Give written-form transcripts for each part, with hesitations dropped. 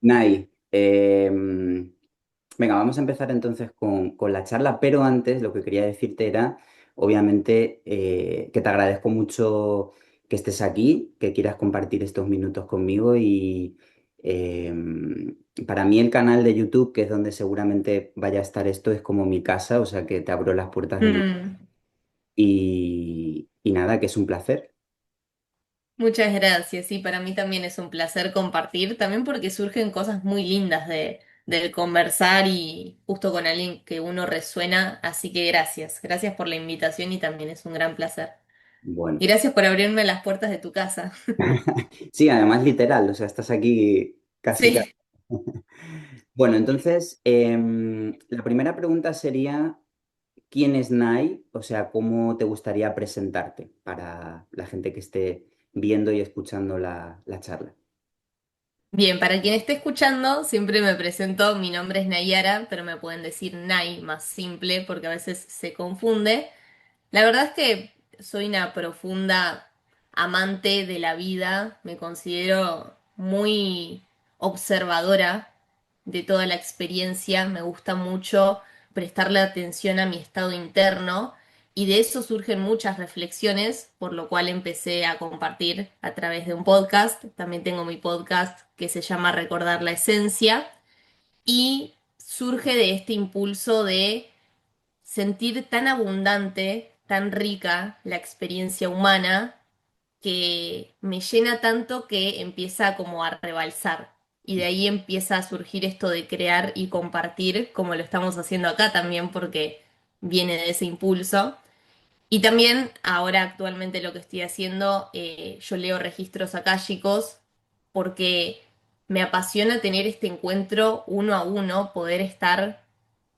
Nay, venga, vamos a empezar entonces con la charla, pero antes lo que quería decirte era, obviamente, que te agradezco mucho que estés aquí, que quieras compartir estos minutos conmigo y para mí el canal de YouTube, que es donde seguramente vaya a estar esto, es como mi casa, o sea que te abro las puertas de mi... Mm, Y nada, que es un placer. Muchas gracias. Sí, para mí también es un placer compartir, también porque surgen cosas muy lindas del conversar y justo con alguien que uno resuena. Así que gracias. Gracias por la invitación y también es un gran placer. Bueno, Y gracias por abrirme las puertas de tu casa. sí, además literal, o sea, estás aquí casi casi. Sí. Bueno, entonces, la primera pregunta sería, ¿quién es Nai? O sea, ¿cómo te gustaría presentarte para la gente que esté viendo y escuchando la charla? Bien, para quien esté escuchando, siempre me presento, mi nombre es Nayara, pero me pueden decir Nay más simple porque a veces se confunde. La verdad es que soy una profunda amante de la vida, me considero muy observadora de toda la experiencia, me gusta mucho prestarle atención a mi estado interno y de eso surgen muchas reflexiones, por lo cual empecé a compartir a través de un podcast. También tengo mi podcast que se llama Recordar la Esencia y surge de este impulso de sentir tan abundante, tan rica la experiencia humana que me llena tanto que empieza como a rebalsar. Y de ahí empieza a surgir esto de crear y compartir, como lo estamos haciendo acá también, porque viene de ese impulso. Y también ahora actualmente lo que estoy haciendo, yo leo registros akáshicos porque me apasiona tener este encuentro uno a uno, poder estar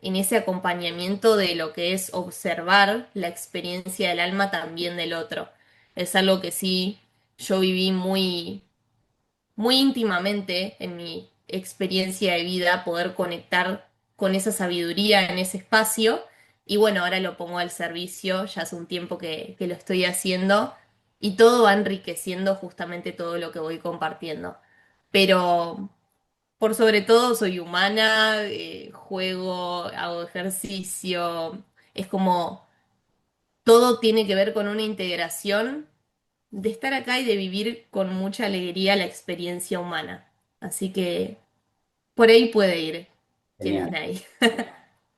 en ese acompañamiento de lo que es observar la experiencia del alma también del otro. Es algo que sí yo viví muy íntimamente en mi experiencia de vida, poder conectar con esa sabiduría en ese espacio. Y bueno, ahora lo pongo al servicio, ya hace un tiempo que lo estoy haciendo y todo va enriqueciendo justamente todo lo que voy compartiendo. Pero por sobre todo soy humana, juego, hago ejercicio, es como todo tiene que ver con una integración de estar acá y de vivir con mucha alegría la experiencia humana. Así que por ahí puede ir. ¿Quién es Genial. Nay?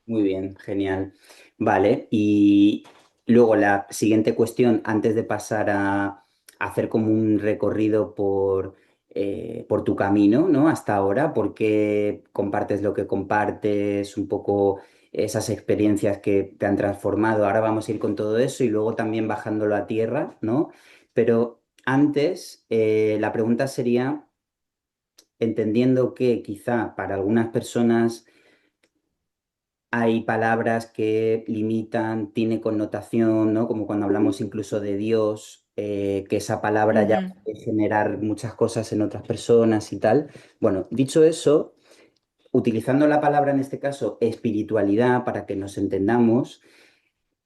Muy bien, genial. Vale, y luego la siguiente cuestión, antes de pasar a hacer como un recorrido por tu camino, ¿no? Hasta ahora, por qué compartes lo que compartes, un poco esas experiencias que te han transformado. Ahora vamos a ir con todo eso y luego también bajándolo a tierra, ¿no? Pero antes, la pregunta sería, entendiendo que quizá para algunas personas hay palabras que limitan, tiene connotación, ¿no? Como cuando hablamos incluso de Dios, que esa palabra ya Ujú. puede generar muchas cosas en otras personas y tal. Bueno, dicho eso, utilizando la palabra en este caso espiritualidad para que nos entendamos,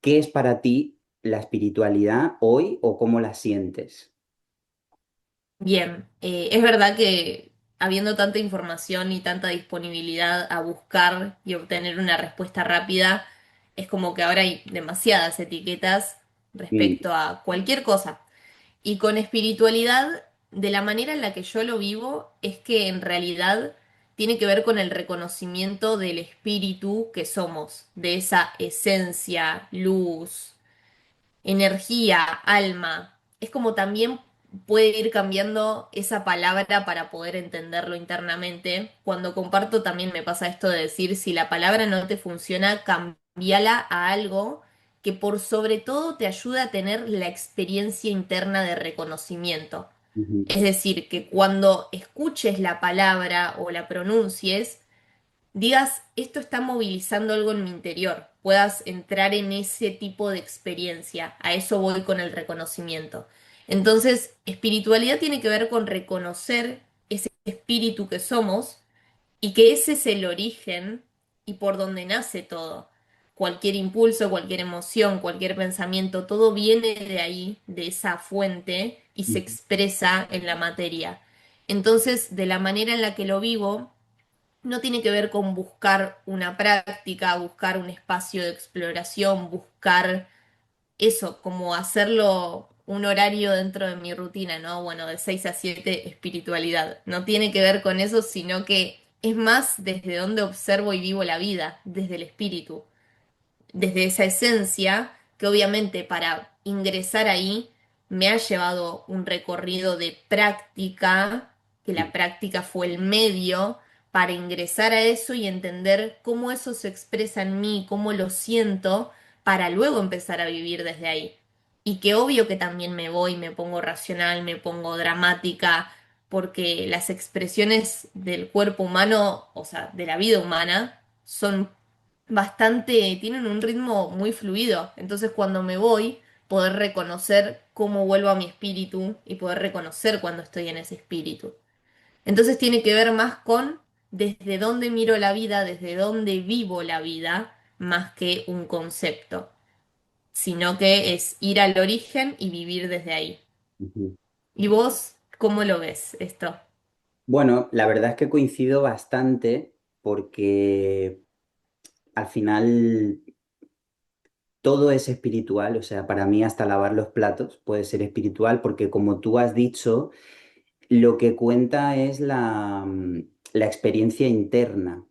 ¿qué es para ti la espiritualidad hoy o cómo la sientes? Bien, es verdad que habiendo tanta información y tanta disponibilidad a buscar y obtener una respuesta rápida, es como que ahora hay demasiadas etiquetas Mm, respecto a cualquier cosa. Y con espiritualidad, de la manera en la que yo lo vivo, es que en realidad tiene que ver con el reconocimiento del espíritu que somos, de esa esencia, luz, energía, alma. Es como también puede ir cambiando esa palabra para poder entenderlo internamente. Cuando comparto también me pasa esto de decir, si la palabra no te funciona, cambiala a algo que por sobre todo te ayuda a tener la experiencia interna de reconocimiento. ujú, Es decir, que cuando escuches la palabra o la pronuncies, digas, esto está movilizando algo en mi interior, puedas entrar en ese tipo de experiencia. A eso voy con el reconocimiento. Entonces, espiritualidad tiene que ver con reconocer ese espíritu que somos y que ese es el origen y por donde nace todo. Cualquier impulso, cualquier emoción, cualquier pensamiento, todo viene de ahí, de esa fuente y se ujú, expresa en la materia. Entonces, de la manera en la que lo vivo, no tiene que ver con buscar una práctica, buscar un espacio de exploración, buscar eso, como hacerlo un horario dentro de mi rutina, ¿no? Bueno, de 6 a 7 espiritualidad. No tiene que ver con eso, sino que es más desde donde observo y vivo la vida, desde el espíritu, desde esa esencia que obviamente para ingresar ahí me ha llevado un recorrido de práctica, que la práctica fue el medio para ingresar a eso y entender cómo eso se expresa en mí, cómo lo siento, para luego empezar a vivir desde ahí. Y que obvio que también me voy, me pongo racional, me pongo dramática, porque las expresiones del cuerpo humano, o sea, de la vida humana, son bastante, tienen un ritmo muy fluido. Entonces cuando me voy, poder reconocer cómo vuelvo a mi espíritu y poder reconocer cuando estoy en ese espíritu. Entonces tiene que ver más con desde dónde miro la vida, desde dónde vivo la vida, más que un concepto, sino que es ir al origen y vivir desde ahí. Ujú. ¿Y vos cómo lo ves esto? Bueno, la verdad es que coincido bastante porque al final todo es espiritual, o sea, para mí hasta lavar los platos puede ser espiritual porque como tú has dicho, lo que cuenta es la experiencia interna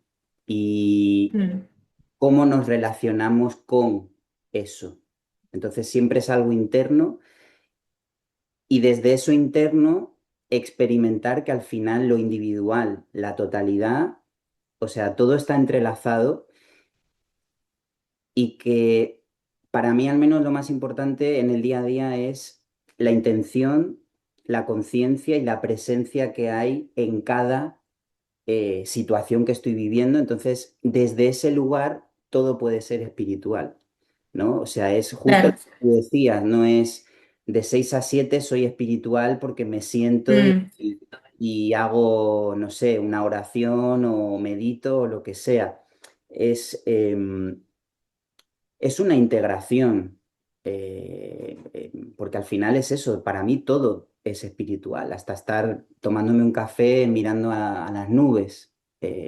y Mm. cómo nos relacionamos con eso. Entonces siempre es algo interno y desde eso interno experimentar que al final lo individual, la totalidad, o sea, todo está entrelazado y que para mí al menos lo más importante en el día a día es la intención, la conciencia y la presencia que hay en cada situación que estoy viviendo. Entonces, desde ese lugar todo puede ser espiritual, ¿no? O sea, es justo lo Claro. que tú decías, no es de 6 a 7 soy espiritual porque me siento Mm, y hago, no sé, una oración o medito o lo que sea. Es, es una integración, porque al final es eso, para mí todo es espiritual, hasta estar tomándome un café mirando a las nubes,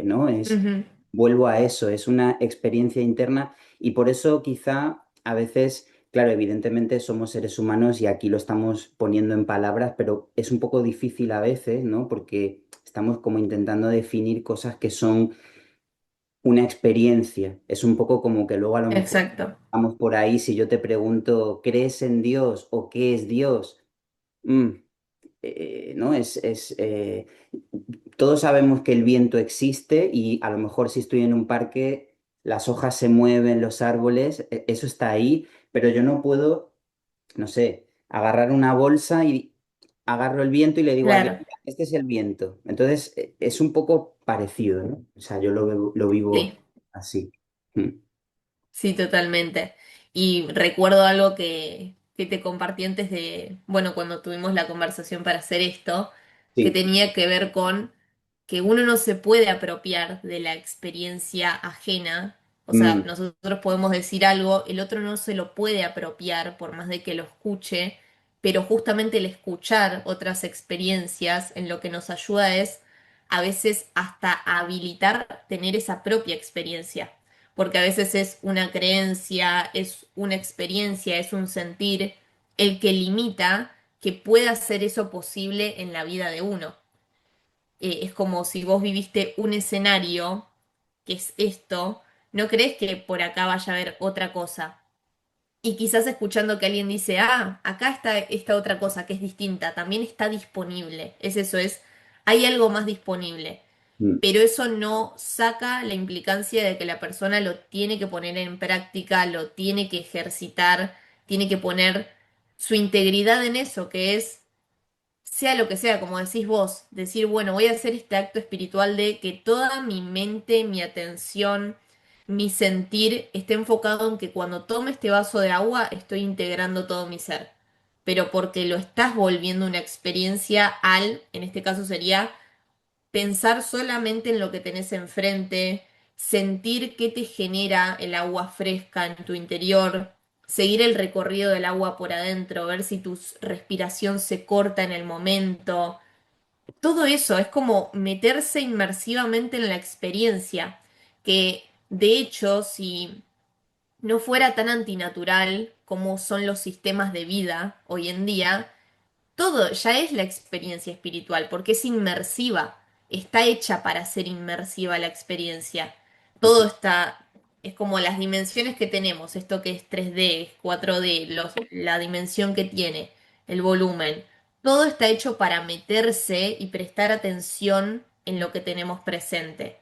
¿no? ujú. Vuelvo a eso, es una experiencia interna y por eso quizá a veces, claro, evidentemente somos seres humanos y aquí lo estamos poniendo en palabras, pero es un poco difícil a veces, ¿no? Porque estamos como intentando definir cosas que son una experiencia. Es un poco como que luego a lo mejor Exacto. vamos por ahí, si yo te pregunto, ¿crees en Dios o qué es Dios? Mm, ¿No? Todos sabemos que el viento existe y a lo mejor si estoy en un parque, las hojas se mueven, los árboles, eso está ahí, pero yo no puedo, no sé, agarrar una bolsa y agarro el viento y le digo a alguien, Claro. "Mira, este es el viento". Entonces, es un poco parecido, ¿no? O sea, yo lo vivo Sí. así. Mm. Sí, totalmente. Y recuerdo algo que te compartí antes de, bueno, cuando tuvimos la conversación para hacer esto, que Sí. tenía que ver con que uno no se puede apropiar de la experiencia ajena. O sea, Mm, nosotros podemos decir algo, el otro no se lo puede apropiar por más de que lo escuche, pero justamente el escuchar otras experiencias en lo que nos ayuda es a veces hasta habilitar tener esa propia experiencia porque a veces es una creencia, es una experiencia, es un sentir el que limita que pueda ser eso posible en la vida de uno. Es como si vos viviste un escenario, que es esto, no crees que por acá vaya a haber otra cosa. Y quizás escuchando que alguien dice, ah, acá está esta otra cosa que es distinta, también está disponible. Es eso, es, hay algo más disponible, mm, pero eso no saca la implicancia de que la persona lo tiene que poner en práctica, lo tiene que ejercitar, tiene que poner su integridad en eso, que es, sea lo que sea, como decís vos, decir, bueno, voy a hacer este acto espiritual de que toda mi mente, mi atención, mi sentir esté enfocado en que cuando tome este vaso de agua estoy integrando todo mi ser, pero porque lo estás volviendo una experiencia al, en este caso sería pensar solamente en lo que tenés enfrente, sentir qué te genera el agua fresca en tu interior, seguir el recorrido del agua por adentro, ver si tu respiración se corta en el momento, todo eso es como meterse inmersivamente en la experiencia, que de hecho, si no fuera tan antinatural como son los sistemas de vida hoy en día, todo ya es la experiencia espiritual, porque es inmersiva, está hecha para ser inmersiva la experiencia. Todo está, es como las dimensiones que tenemos, esto que es 3D, 4D, la dimensión que tiene, el volumen. Todo está hecho para meterse y prestar atención en lo que tenemos presente.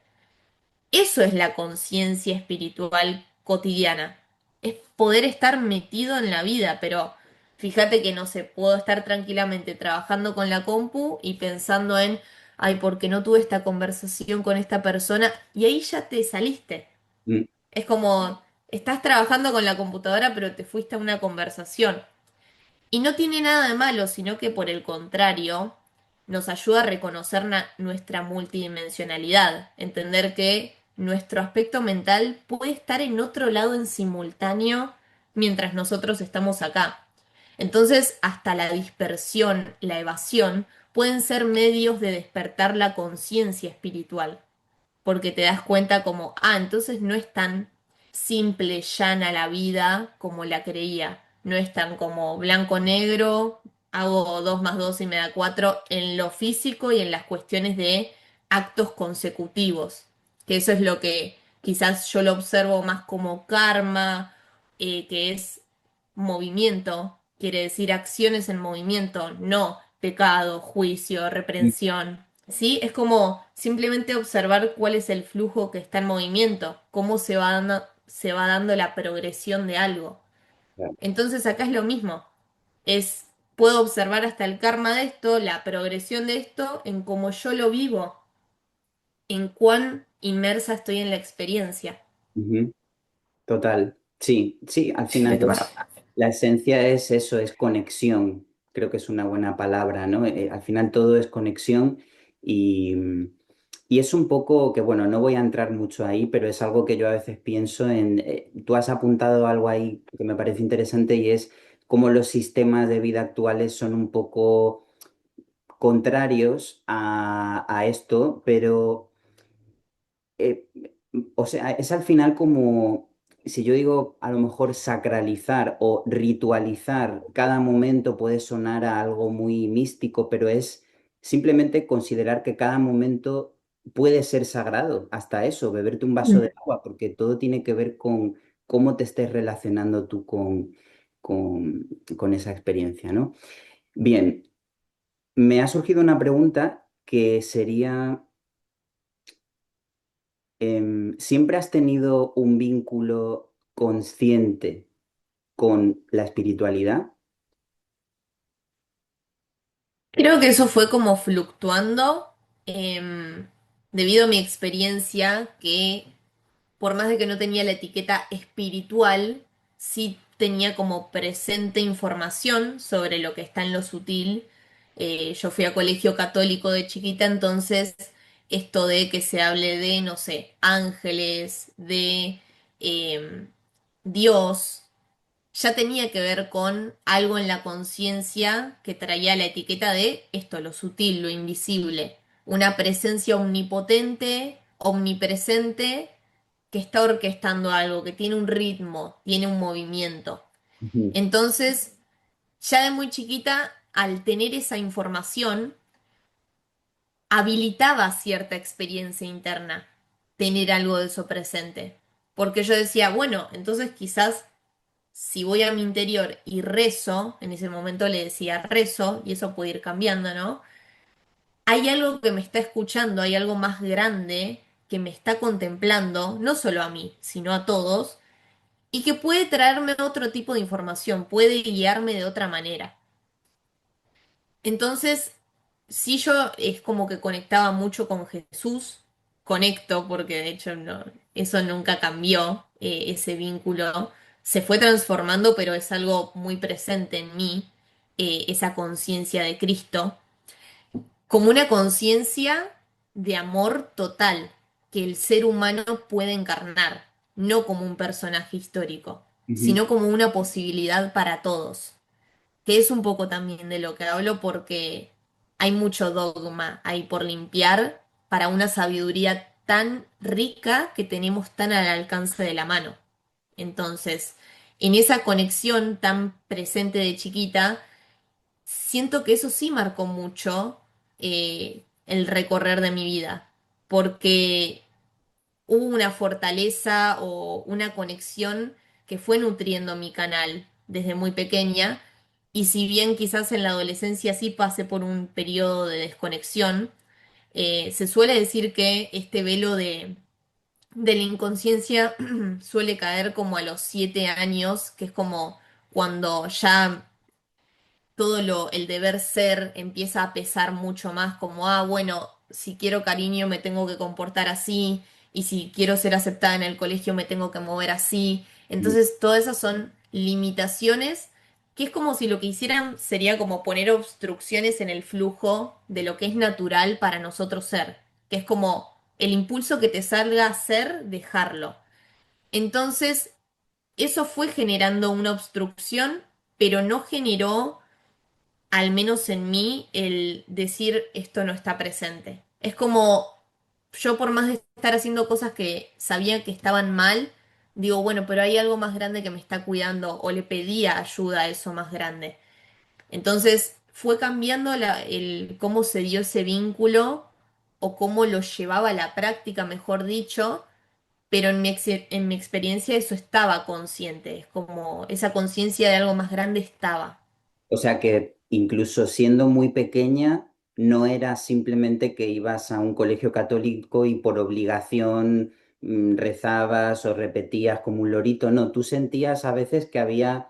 Eso es la conciencia espiritual cotidiana. Es poder estar metido en la vida, pero fíjate que no sé, puedo estar tranquilamente trabajando con la compu y pensando en, ay, ¿por qué no tuve esta conversación con esta persona? Y ahí ya te saliste. Mm, Es como, estás trabajando con la computadora, pero te fuiste a una conversación. Y no tiene nada de malo, sino que por el contrario, nos ayuda a reconocer nuestra multidimensionalidad, entender que nuestro aspecto mental puede estar en otro lado en simultáneo mientras nosotros estamos acá. Entonces, hasta la dispersión, la evasión, pueden ser medios de despertar la conciencia espiritual porque te das cuenta como, ah, entonces no es tan simple, llana la vida como la creía, no es tan como blanco-negro, hago 2 más 2 y me da 4 en lo físico y en las cuestiones de actos consecutivos, que eso es lo que quizás yo lo observo más como karma, que es movimiento, quiere decir acciones en movimiento, no pecado, juicio, mm, reprensión. ¿Sí? Es como simplemente observar cuál es el flujo que está en movimiento, cómo se va dando la progresión de algo. claro. Entonces acá es lo mismo. Es, puedo observar hasta el karma de esto, la progresión de esto, en cómo yo lo vivo, en cuán inmersa estoy en la experiencia. Ujú. Total, sí, sí, al final la esencia es eso, es conexión. Creo que es una buena palabra, ¿no? Al final todo es conexión y, y es un poco que, bueno, no voy a entrar mucho ahí, pero es algo que yo a veces pienso en, tú has apuntado algo ahí que me parece interesante y es cómo los sistemas de vida actuales son un poco contrarios a esto, pero eh, o sea, es al final como, si yo digo a lo mejor sacralizar o ritualizar cada momento puede sonar a algo muy místico, pero es simplemente considerar que cada momento puede ser sagrado, hasta eso, beberte un vaso de agua, porque todo tiene que ver con cómo te estés relacionando tú con esa experiencia, ¿no? Bien, me ha surgido una pregunta que sería... ¿Siempre has tenido un vínculo consciente con la espiritualidad? Creo que eso fue como fluctuando em, debido a mi experiencia que por más de que no tenía la etiqueta espiritual, sí tenía como presente información sobre lo que está en lo sutil. Yo fui a colegio católico de chiquita, entonces esto de que se hable de, no sé, ángeles, de eh, Dios, ya tenía que ver con algo en la conciencia que traía la etiqueta de esto, lo sutil, lo invisible, una presencia omnipotente, omnipresente que está orquestando algo, que tiene un ritmo, tiene un movimiento. Ujú, Entonces, ya de muy chiquita, al tener esa información, habilitaba cierta experiencia interna, tener algo de eso presente. Porque yo decía, bueno, entonces quizás si voy a mi interior y rezo, en ese momento le decía rezo, y eso puede ir cambiando, ¿no? Hay algo que me está escuchando, hay algo más grande que me está contemplando, no solo a mí, sino a todos, y que puede traerme otro tipo de información, puede guiarme de otra manera. Entonces, si yo es como que conectaba mucho con Jesús, conecto, porque de hecho no, eso nunca cambió, ese vínculo se fue transformando, pero es algo muy presente en mí, esa conciencia de Cristo, como una conciencia de amor total que el ser humano puede encarnar, no como un personaje histórico, ujú, sino como una posibilidad para todos, que es un poco también de lo que hablo porque hay mucho dogma ahí por limpiar para una sabiduría tan rica que tenemos tan al alcance de la mano. Entonces, en esa conexión tan presente de chiquita, siento que eso sí marcó mucho el recorrer de mi vida, porque hubo una fortaleza o una conexión que fue nutriendo mi canal desde muy pequeña. Y si bien quizás en la adolescencia sí pasé por un periodo de desconexión, se suele decir que este velo de la inconsciencia suele caer como a los 7 años, que es como cuando ya el deber ser empieza a pesar mucho más, como, ah, bueno, si quiero cariño me tengo que comportar así, y si quiero ser aceptada en el colegio me tengo que mover así. Mm. Entonces, todas esas son limitaciones, que es como si lo que hicieran sería como poner obstrucciones en el flujo de lo que es natural para nosotros ser, que es como el impulso que te salga a ser, dejarlo. Entonces, eso fue generando una obstrucción, pero no generó al menos en mí, el decir esto no está presente. Es como yo por más de estar haciendo cosas que sabía que estaban mal, digo, bueno, pero hay algo más grande que me está cuidando o le pedía ayuda a eso más grande. Entonces fue cambiando el cómo se dio ese vínculo o cómo lo llevaba a la práctica, mejor dicho, pero en mi experiencia eso estaba consciente, es como esa conciencia de algo más grande estaba. O sea que incluso siendo muy pequeña, no era simplemente que ibas a un colegio católico y por obligación rezabas o repetías como un lorito, no, tú sentías a veces que había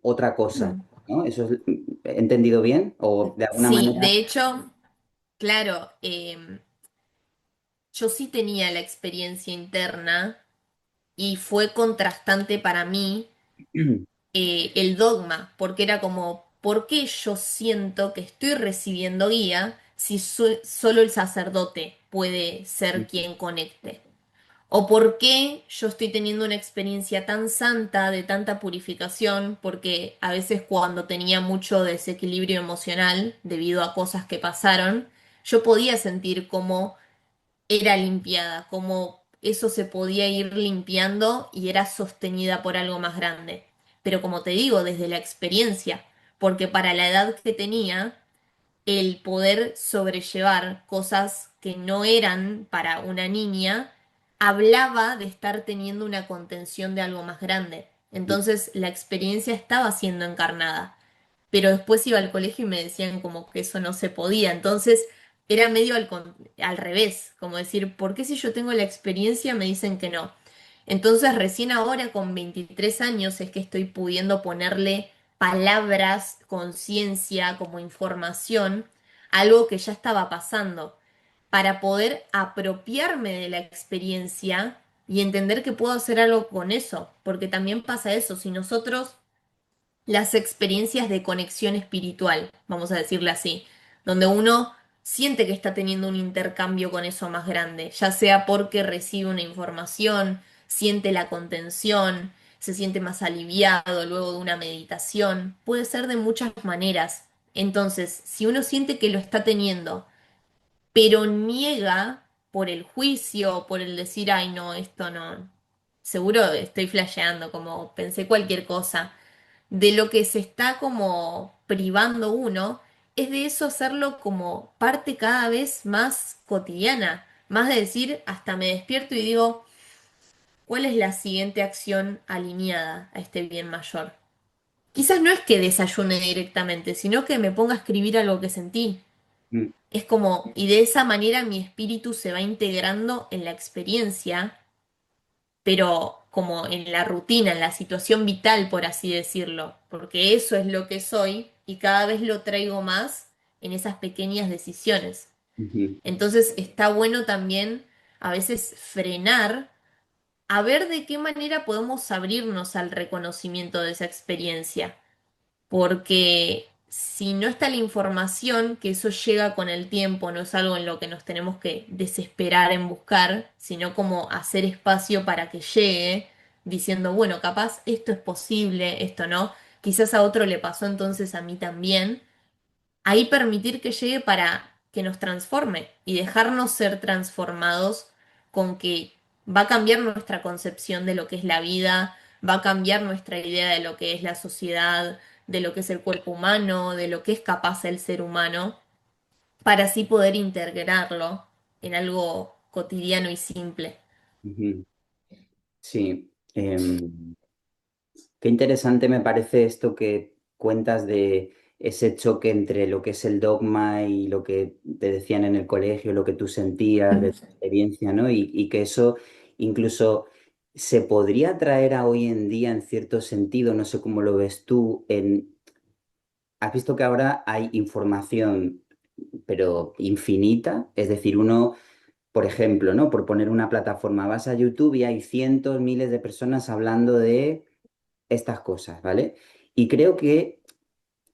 otra cosa, ¿no? ¿Eso es, he entendido bien? ¿O de alguna Sí, manera? de hecho, claro, yo sí tenía la experiencia interna y fue contrastante para mí el dogma, porque era como, ¿por qué yo siento que estoy recibiendo guía si solo el sacerdote puede ser quien conecte? ¿O por qué yo estoy teniendo una experiencia tan santa, de tanta purificación? Porque a veces cuando tenía mucho desequilibrio emocional debido a cosas que pasaron, yo podía sentir cómo era limpiada, cómo eso se podía ir limpiando y era sostenida por algo más grande. Pero como te digo, desde la experiencia, porque para la edad que tenía, el poder sobrellevar cosas que no eran para una niña, hablaba de estar teniendo una contención de algo más grande. Entonces la experiencia estaba siendo encarnada, pero después iba al colegio y me decían como que eso no se podía. Entonces era medio al revés, como decir, ¿por qué si yo tengo la experiencia me dicen que no? Entonces recién ahora con 23 años es que estoy pudiendo ponerle palabras, conciencia, como información, a algo que ya estaba pasando, para poder apropiarme de la experiencia y entender que puedo hacer algo con eso, porque también pasa eso, si nosotros las experiencias de conexión espiritual, vamos a decirle así, donde uno siente que está teniendo un intercambio con eso más grande, ya sea porque recibe una información, siente la contención, se siente más aliviado luego de una meditación, puede ser de muchas maneras. Entonces, si uno siente que lo está teniendo, pero niega por el juicio, por el decir, ay, no, esto no, seguro estoy flasheando, como pensé cualquier cosa de lo que se está como privando uno, es de eso hacerlo como parte cada vez más cotidiana, más de decir, hasta me despierto y digo, ¿cuál es la siguiente acción alineada a este bien mayor? Quizás no es que desayune directamente, sino que me ponga a escribir algo que sentí. Mm, Es como, y de esa manera mi espíritu se va integrando en la experiencia, pero como en la rutina, en la situación vital, por así decirlo, porque eso es lo que soy y cada vez lo traigo más en esas pequeñas decisiones. ujú, Entonces está bueno también a veces frenar a ver de qué manera podemos abrirnos al reconocimiento de esa experiencia, porque si no está la información, que eso llega con el tiempo, no es algo en lo que nos tenemos que desesperar en buscar, sino como hacer espacio para que llegue, diciendo, bueno, capaz esto es posible, esto no, quizás a otro le pasó, entonces a mí también. ahí permitir que llegue para que nos transforme y dejarnos ser transformados con que va a cambiar nuestra concepción de lo que es la vida, va a cambiar nuestra idea de lo que es la sociedad, de lo que es el cuerpo humano, de lo que es capaz el ser humano, para así poder integrarlo en algo cotidiano y simple. Ujú. Sí. Qué interesante me parece esto que cuentas de ese choque entre lo que es el dogma y lo que te decían en el colegio, lo que tú sentías de tu experiencia, ¿no? Y que eso incluso se podría traer a hoy en día en cierto sentido, no sé cómo lo ves tú, has visto que ahora hay información, pero infinita, es decir, uno, por ejemplo, ¿no? Por poner una plataforma, vas a YouTube y hay cientos, miles de personas hablando de estas cosas, ¿vale? Y creo que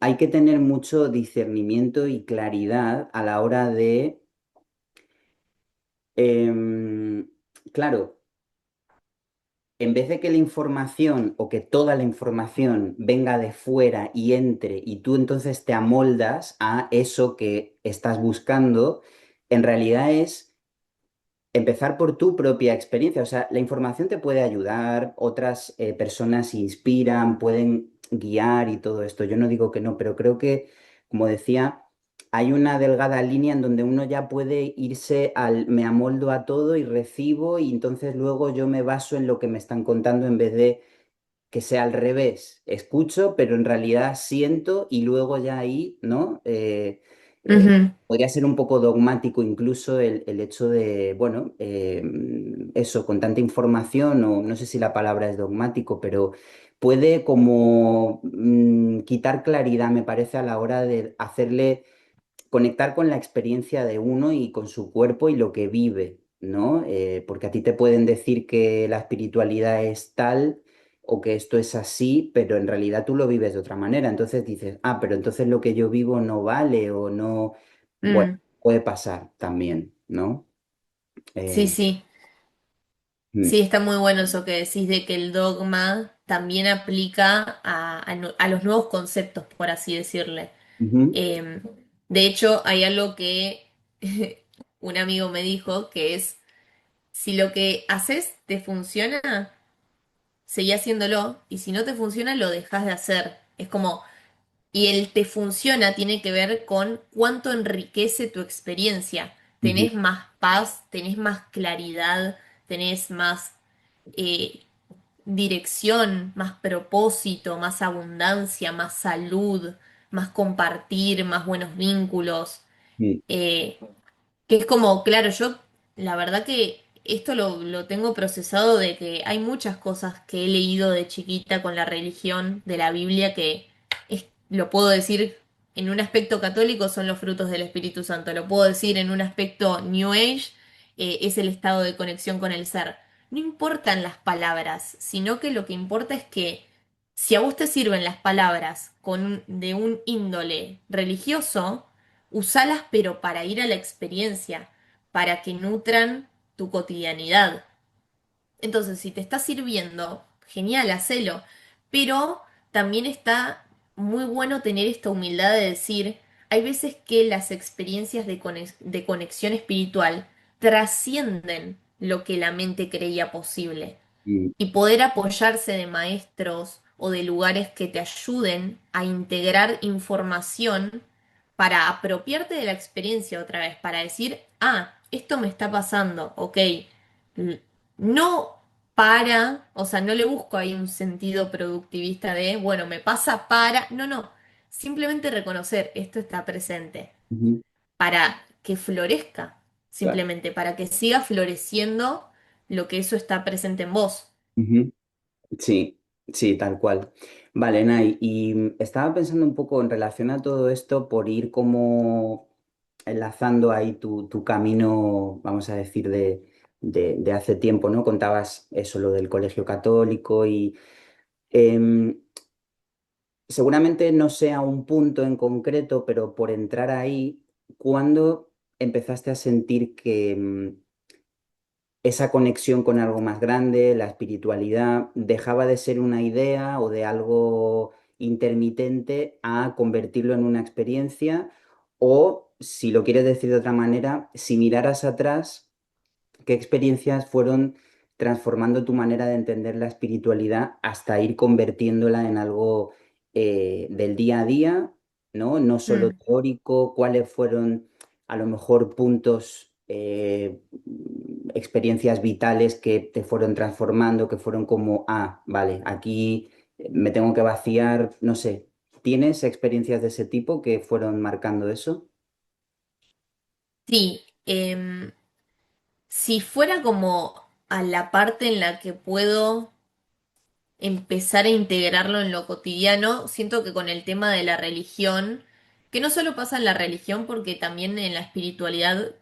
hay que tener mucho discernimiento y claridad a la hora de, em, claro, en vez de que la información o que toda la información venga de fuera y entre y tú entonces te amoldas a eso que estás buscando, en realidad es empezar por tu propia experiencia. O sea, la información te puede ayudar, otras personas inspiran, pueden guiar y todo esto. Yo no digo que no, pero creo que, como decía, hay una delgada línea en donde uno ya puede irse al me amoldo a todo y recibo y entonces luego yo me baso en lo que me están contando en vez de que sea al revés. Escucho, pero en realidad siento y luego ya ahí, ¿no? Ujú, Podría ser un poco dogmático incluso el hecho de, bueno, eso, con tanta información, o no sé si la palabra es dogmático, pero puede como quitar claridad, me parece, a la hora de hacerle conectar con la experiencia de uno y con su cuerpo y lo que vive, ¿no? Porque a ti te pueden decir que la espiritualidad es tal o que esto es así, pero en realidad tú lo vives de otra manera. Entonces dices, ah, pero entonces lo que yo vivo no vale o no, bueno, mm. puede pasar también, ¿no? Sí, Eh, sí. mm, Sí, está muy bueno eso que decís de que el dogma también aplica a los nuevos conceptos, por así decirle. ujú, Eh, de hecho, hay algo que un amigo me dijo que es, si lo que haces te funciona, seguí haciéndolo, y si no te funciona, lo dejas de hacer. Es como, y el te funciona tiene que ver con cuánto enriquece tu experiencia. ujú, Tenés más paz, tenés más claridad, tenés más eh, dirección, más propósito, más abundancia, más salud, más compartir, más buenos vínculos. mm, Eh, que es como, claro, yo la verdad que esto lo tengo procesado de que hay muchas cosas que he leído de chiquita con la religión de la Biblia que lo puedo decir en un aspecto católico son los frutos del Espíritu Santo, lo puedo decir en un aspecto New Age, es el estado de conexión con el ser. No importan las palabras, sino que lo que importa es que si a vos te sirven las palabras de un índole religioso, usalas pero para ir a la experiencia, para que nutran tu cotidianidad. Entonces, si te está sirviendo, genial, hacelo. Pero también está muy bueno tener esta humildad de decir, hay veces que las experiencias de conexión espiritual trascienden lo que la mente creía posible mm, y poder apoyarse de maestros o de lugares que te ayuden a integrar información para apropiarte de la experiencia otra vez, para decir, ah, esto me está pasando, ok, no para, o sea, no le busco ahí un sentido productivista de, bueno, me pasa para, no, no, simplemente reconocer, esto está presente, ujú, para que florezca, claro. simplemente, para que siga floreciendo lo que eso está presente en vos. Ujú. Sí, sí, tal cual. Vale, Nay, y estaba pensando un poco en relación a todo esto por ir como enlazando ahí tu camino, vamos a decir, de hace tiempo, ¿no? Contabas eso, lo del colegio católico y em, seguramente no sea un punto en concreto, pero por entrar ahí, ¿cuándo empezaste a sentir que esa conexión con algo más grande, la espiritualidad, dejaba de ser una idea o de algo intermitente a convertirlo en una experiencia? O, si lo quieres decir de otra manera, si miraras atrás, ¿qué experiencias fueron transformando tu manera de entender la espiritualidad hasta ir convirtiéndola en algo del día a día, ¿no? No solo Mm. teórico, cuáles fueron a lo mejor puntos, experiencias vitales que te fueron transformando, que fueron como, ah, vale, aquí me tengo que vaciar, no sé. ¿Tienes experiencias de ese tipo que fueron marcando eso? Sí, si fuera como a la parte en la que puedo empezar a integrarlo en lo cotidiano, siento que con el tema de la religión, que no solo pasa en la religión, porque también en la espiritualidad,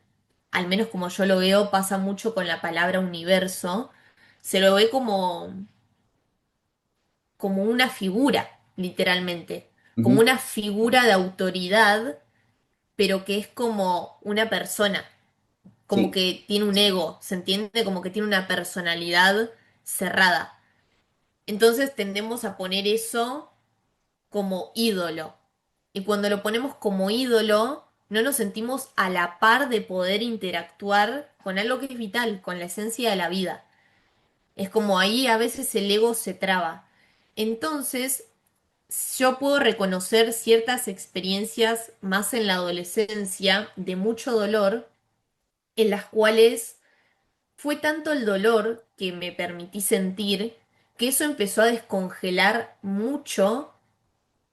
al menos como yo lo veo, pasa mucho con la palabra universo, se lo ve como una figura, literalmente, como Ujú. una figura de autoridad, pero que es como una persona, como Sí. que tiene un ego, ¿se entiende? Como que tiene una personalidad cerrada. Entonces tendemos a poner eso como ídolo. Y cuando lo ponemos como ídolo, no nos sentimos a la par de poder interactuar con algo que es vital, con la esencia de la vida. Es como ahí a veces el ego se traba. Entonces, yo puedo reconocer ciertas experiencias más en la adolescencia de mucho dolor, en las cuales fue tanto el dolor que me permití sentir que eso empezó a descongelar mucho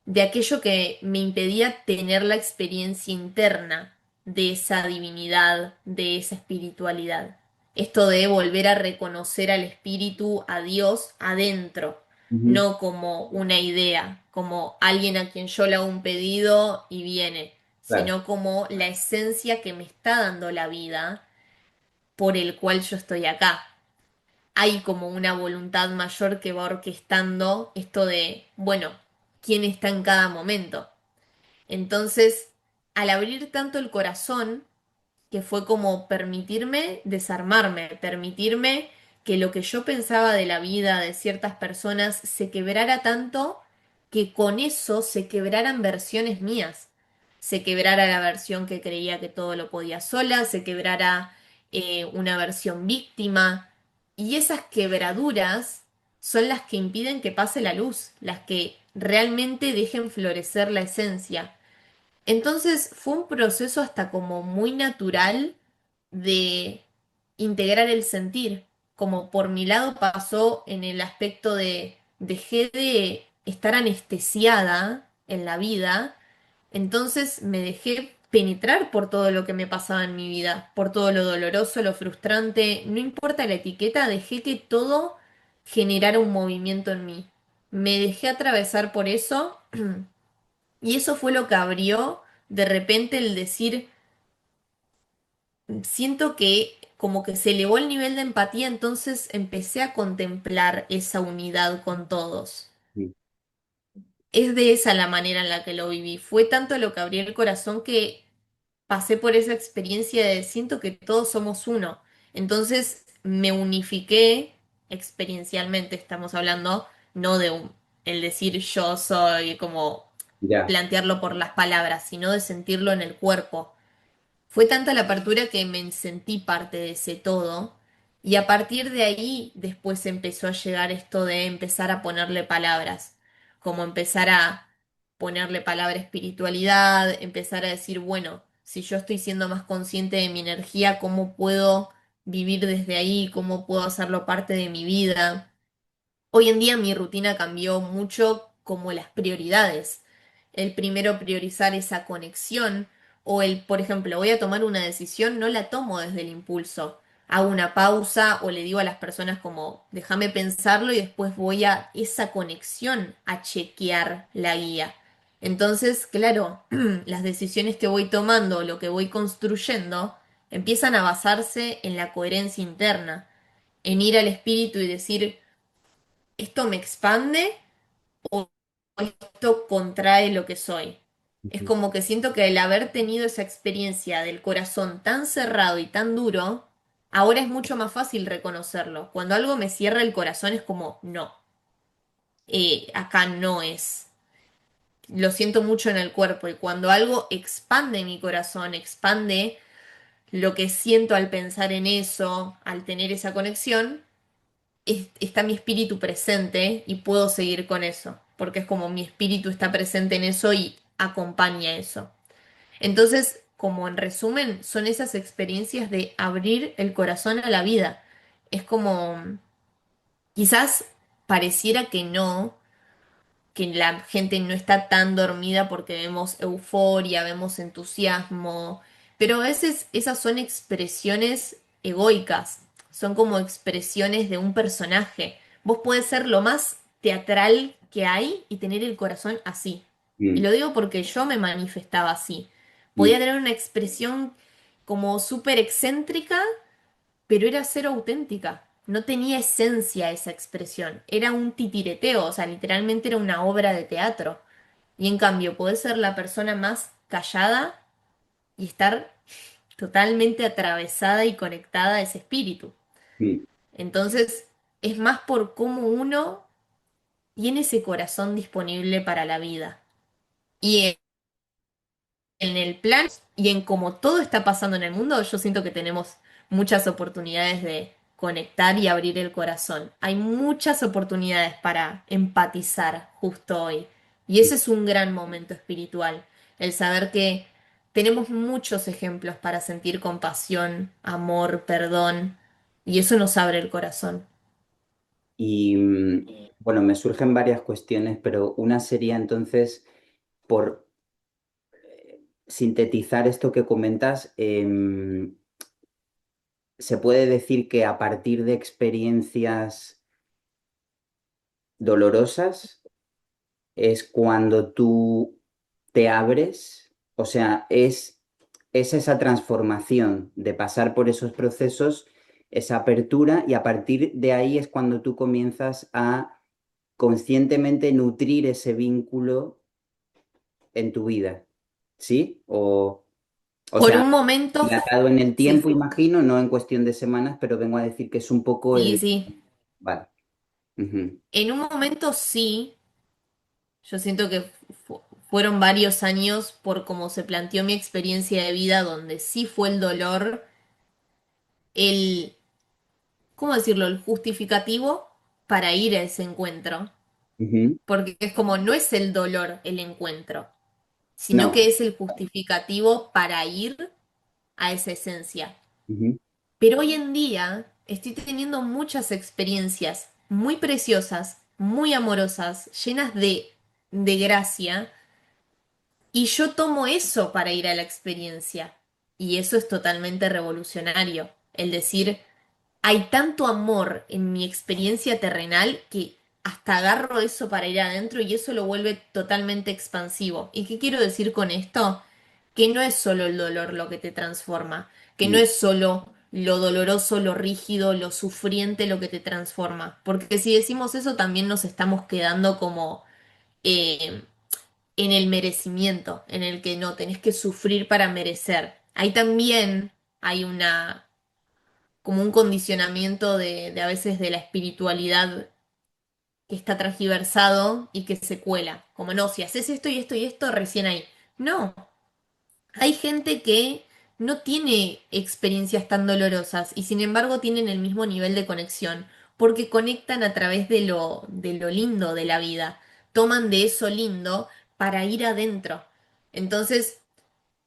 de aquello que me impedía tener la experiencia interna de esa divinidad, de esa espiritualidad. Esto de volver a reconocer al espíritu, a Dios adentro, Ujú. no como una idea, como alguien a quien yo le hago un pedido y viene, Claro. sino como la esencia que me está dando la vida por el cual yo estoy acá. Hay como una voluntad mayor que va orquestando esto de, bueno, quién está en cada momento. Entonces, al abrir tanto el corazón, que fue como permitirme desarmarme, permitirme que lo que yo pensaba de la vida de ciertas personas se quebrara tanto que con eso se quebraran versiones mías. Se quebrara la versión que creía que todo lo podía sola, se quebrara una versión víctima. Y esas quebraduras son las que impiden que pase la luz, las que realmente dejen florecer la esencia. Entonces fue un proceso hasta como muy natural de integrar el sentir. Como por mi lado pasó en el aspecto de dejé de estar anestesiada en la vida, entonces me dejé penetrar por todo lo que me pasaba en mi vida, por todo lo doloroso, lo frustrante, no importa la etiqueta, dejé que todo generara un movimiento en mí. Me dejé atravesar por eso. Y eso fue lo que abrió de repente el decir, siento que como que se elevó el nivel de empatía, entonces empecé a contemplar esa unidad con todos. Sí. Es de esa la manera en la que lo viví. Fue tanto lo que abrió el corazón que pasé por esa experiencia de siento que todos somos uno. Entonces me unifiqué experiencialmente, estamos hablando, no de el decir yo soy como Ya. plantearlo por las palabras, sino de sentirlo en el cuerpo. Fue tanta la apertura que me sentí parte de ese todo y a partir de ahí después empezó a llegar esto de empezar a ponerle palabras, como empezar a ponerle palabra espiritualidad, empezar a decir, bueno, si yo estoy siendo más consciente de mi energía, ¿cómo puedo vivir desde ahí? ¿Cómo puedo hacerlo parte de mi vida? Hoy en día mi rutina cambió mucho como las prioridades. El primero priorizar esa conexión o el, por ejemplo, voy a tomar una decisión, no la tomo desde el impulso. Hago una pausa o le digo a las personas como, déjame pensarlo y después voy a esa conexión a chequear la guía. Entonces, claro, las decisiones que voy tomando, lo que voy construyendo, empiezan a basarse en la coherencia interna, en ir al espíritu y decir, ¿esto me expande o esto contrae lo que soy? Es Ujú. como que siento que el haber tenido esa experiencia del corazón tan cerrado y tan duro, ahora es mucho más fácil reconocerlo. Cuando algo me cierra el corazón es como, no, acá no es. lo siento mucho en el cuerpo y cuando algo expande mi corazón, expande lo que siento al pensar en eso, al tener esa conexión, está mi espíritu presente y puedo seguir con eso, porque es como mi espíritu está presente en eso y acompaña eso. Entonces, como en resumen, son esas experiencias de abrir el corazón a la vida. Es como, quizás pareciera que la gente no está tan dormida porque vemos euforia, vemos entusiasmo, pero a veces esas son expresiones egoicas, son como expresiones de un personaje. Vos podés ser lo más teatral que hay y tener el corazón así. Y mm, lo digo porque yo me manifestaba así. Podía mm, tener una expresión como súper excéntrica, pero era cero auténtica. No tenía esencia esa expresión. Era un titireteo, o sea, literalmente era una obra de teatro. Y en cambio, podés ser la persona más callada y estar totalmente atravesada y conectada a ese espíritu. mm. Entonces, es más por cómo uno tiene ese corazón disponible para la vida. Y en el plan y en cómo todo está pasando en el mundo, yo siento que tenemos muchas oportunidades de conectar y abrir el corazón. Hay muchas oportunidades para empatizar justo hoy. Y ese es un gran momento espiritual, el saber que tenemos muchos ejemplos para sentir compasión, amor, perdón, y eso nos abre el corazón. Y bueno, me surgen varias cuestiones, pero una sería entonces, por sintetizar esto que comentas, se puede decir que a partir de experiencias dolorosas es cuando tú te abres, o sea, es esa transformación de pasar por esos procesos, esa apertura, y a partir de ahí es cuando tú comienzas a conscientemente nutrir ese vínculo en tu vida, ¿sí? O Por sea, un momento, dilatado en el tiempo, sí, imagino, no en cuestión de semanas, pero vengo a decir que es un poco sí, el... sí. Vale. Ujú, En un momento sí. Yo siento que fueron varios años por cómo se planteó mi experiencia de vida, donde sí fue el dolor, el, ¿cómo decirlo?, el justificativo para ir a ese encuentro. ujú. Porque es como, no es el dolor el encuentro, sino que No. es el justificativo para ir a esa esencia. Ujú, Pero hoy en día estoy teniendo muchas experiencias muy preciosas, muy amorosas, llenas de gracia. Y yo tomo eso para ir a la experiencia. Y eso es totalmente revolucionario. El decir, hay tanto amor en mi experiencia terrenal que hasta agarro eso para ir adentro y eso lo vuelve totalmente expansivo. ¿Y qué quiero decir con esto? Que no es solo el dolor lo que te transforma, que no mm, es solo lo doloroso, lo rígido, lo sufriente lo que te transforma. Porque si decimos eso también nos estamos quedando como eh, en el merecimiento, en el que no tenés que sufrir para merecer. Ahí también hay una, como un condicionamiento de a veces de la espiritualidad que está transgiversado y que se cuela. Como no, si haces esto y esto y esto, recién ahí. No, hay gente que no tiene experiencias tan dolorosas y sin embargo tienen el mismo nivel de conexión, porque conectan a través de lo lindo de la vida. Toman de eso lindo para ir adentro. Entonces,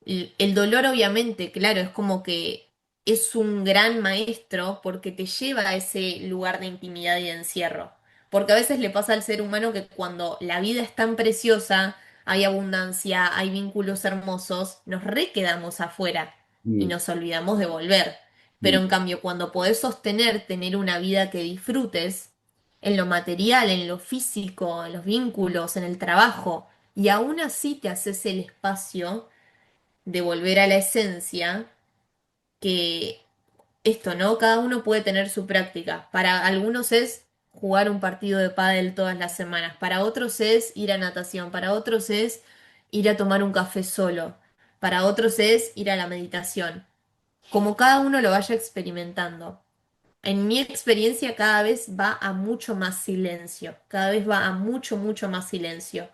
el dolor obviamente, claro, es como que es un gran maestro porque te lleva a ese lugar de intimidad y de encierro. Porque a veces le pasa al ser humano que cuando la vida es tan preciosa, hay abundancia, hay vínculos hermosos, nos re quedamos afuera y mm, nos olvidamos de volver. Pero mm, en cambio, cuando podés sostener tener una vida que disfrutes, en lo material, en lo físico, en los vínculos, en el trabajo, y aún así te haces el espacio de volver a la esencia, que esto, ¿no? Cada uno puede tener su práctica. Para algunos es jugar un partido de pádel todas las semanas, para otros es ir a natación, para otros es ir a tomar un café solo, para otros es ir a la meditación. Como cada uno lo vaya experimentando. En mi experiencia cada vez va a mucho más silencio, cada vez va a mucho, mucho más silencio.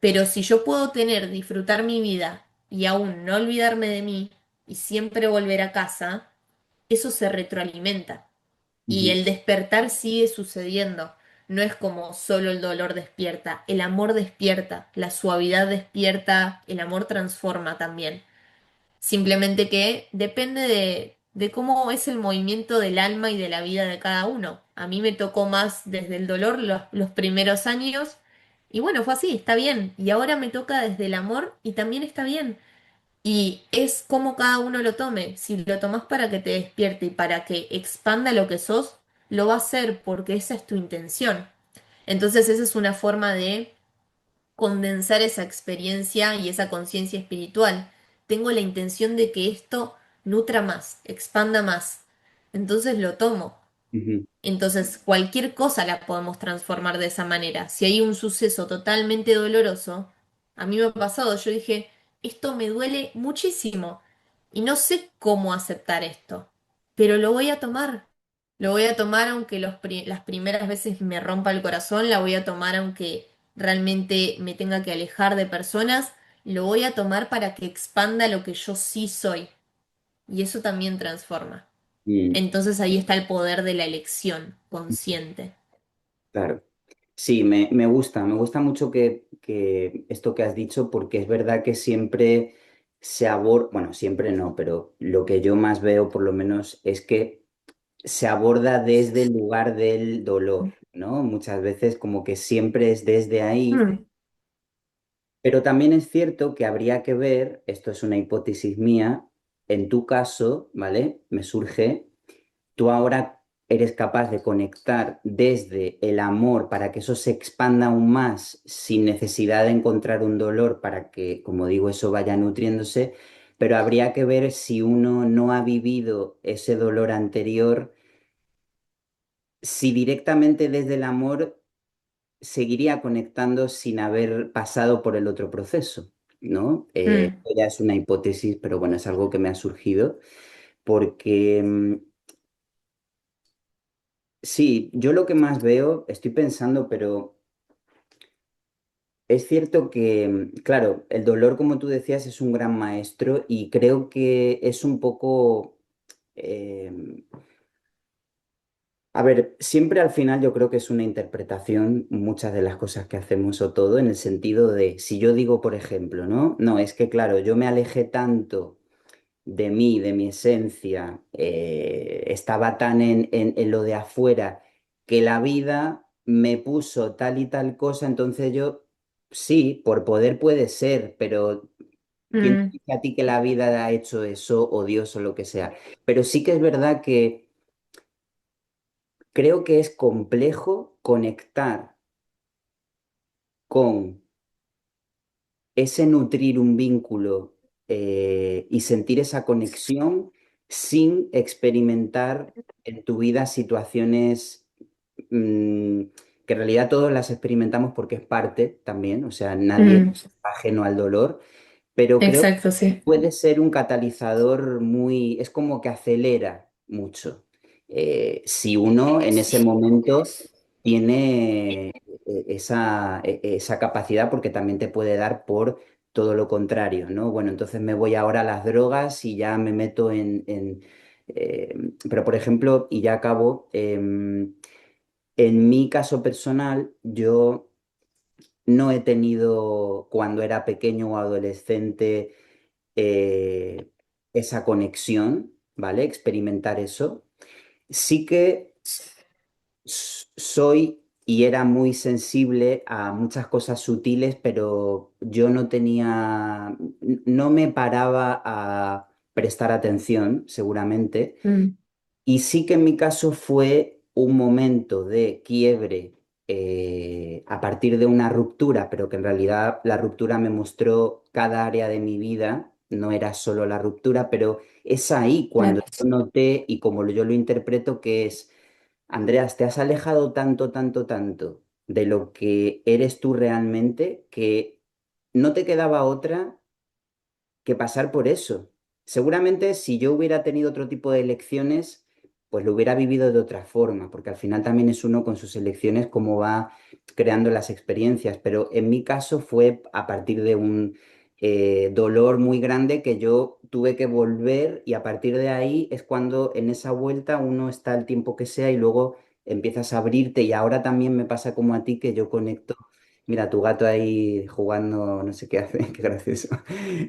Pero si yo puedo tener, disfrutar mi vida y aún no olvidarme de mí y siempre volver a casa, eso se retroalimenta. Y Ujú, el despertar sigue sucediendo. No es como solo el dolor despierta, el amor despierta, la suavidad despierta, el amor transforma también. Simplemente que depende de cómo es el movimiento del alma y de la vida de cada uno. A mí me tocó más desde el dolor los primeros años y bueno, fue así, está bien. Y ahora me toca desde el amor y también está bien. Y es como cada uno lo tome. Si lo tomas para que te despierte y para que expanda lo que sos, lo va a hacer porque esa es tu intención. Entonces esa es una forma de condensar esa experiencia y esa conciencia espiritual. Tengo la intención de que esto nutra más, expanda más. Entonces lo tomo. ujú, Entonces, cualquier cosa la podemos transformar de esa manera. Si hay un suceso totalmente doloroso, a mí me ha pasado, yo dije, esto me duele muchísimo y no sé cómo aceptar esto, pero lo voy a tomar. Lo voy a tomar aunque las primeras veces me rompa el corazón, la voy a tomar aunque realmente me tenga que alejar de personas, lo voy a tomar para que expanda lo que yo sí soy. Y eso también transforma. mm, Entonces ahí está el poder de la elección consciente. claro. Sí, me gusta mucho que esto que has dicho, porque es verdad que siempre se aborda, bueno, siempre no, pero lo que yo más veo por lo menos es que se aborda desde el lugar del dolor, ¿no? Muchas veces como que siempre es desde ahí, Mm, pero también es cierto que habría que ver, esto es una hipótesis mía, en tu caso, ¿vale? Me surge. Tú ahora eres capaz de conectar desde el amor para que eso se expanda aún más sin necesidad de encontrar un dolor para que, como digo, eso vaya nutriéndose, pero habría que ver si uno no ha vivido ese dolor anterior, si directamente desde el amor seguiría conectando sin haber pasado por el otro proceso, ¿no? mm, Ya es una hipótesis, pero bueno, es algo que me ha surgido porque sí, yo lo que más veo, estoy pensando, pero es cierto que, claro, el dolor, como tú decías, es un gran maestro y creo que es un poco, eh, a ver, siempre al final yo creo que es una interpretación muchas de las cosas que hacemos o todo en el sentido de, si yo digo, por ejemplo, ¿no? No, es que, claro, yo me alejé tanto de mí, de mi esencia, estaba tan en lo de afuera, que la vida me puso tal y tal cosa, entonces yo, sí, por poder puede ser, pero ¿quién te mm, dice a ti que la vida ha hecho eso, o Dios, o lo que sea? Pero sí que es verdad que creo que es complejo conectar con ese nutrir un vínculo y sentir esa conexión sin experimentar en tu vida situaciones mm, que en realidad todos las experimentamos porque es parte también, o sea, nadie mm. es ajeno al dolor, pero creo que Exacto, sí. puede ser un catalizador muy, es como que acelera mucho. Si uno en ese momento tiene esa capacidad, porque también te puede dar por todo lo contrario, ¿no? Bueno, entonces me voy ahora a las drogas y ya me meto pero por ejemplo, y ya acabo, en mi caso personal, yo no he tenido cuando era pequeño o adolescente eh, esa conexión, ¿vale? Experimentar eso. Sí que soy y era muy sensible a muchas cosas sutiles, pero yo no tenía, no me paraba a prestar atención, seguramente. Mm, Y sí que en mi caso fue un momento de quiebre a partir de una ruptura, pero que en realidad la ruptura me mostró cada área de mi vida, no era solo la ruptura, pero es ahí cuando claro. yo noté y como yo lo interpreto que es, Andreas, te has alejado tanto, tanto, tanto de lo que eres tú realmente que no te quedaba otra que pasar por eso. Seguramente si yo hubiera tenido otro tipo de elecciones, pues lo hubiera vivido de otra forma, porque al final también es uno con sus elecciones cómo va creando las experiencias, pero en mi caso fue a partir de un dolor muy grande que yo tuve que volver y a partir de ahí es cuando en esa vuelta uno está el tiempo que sea y luego empiezas a abrirte y ahora también me pasa como a ti que yo conecto. Mira, tu gato ahí jugando, no sé qué hace, qué gracioso.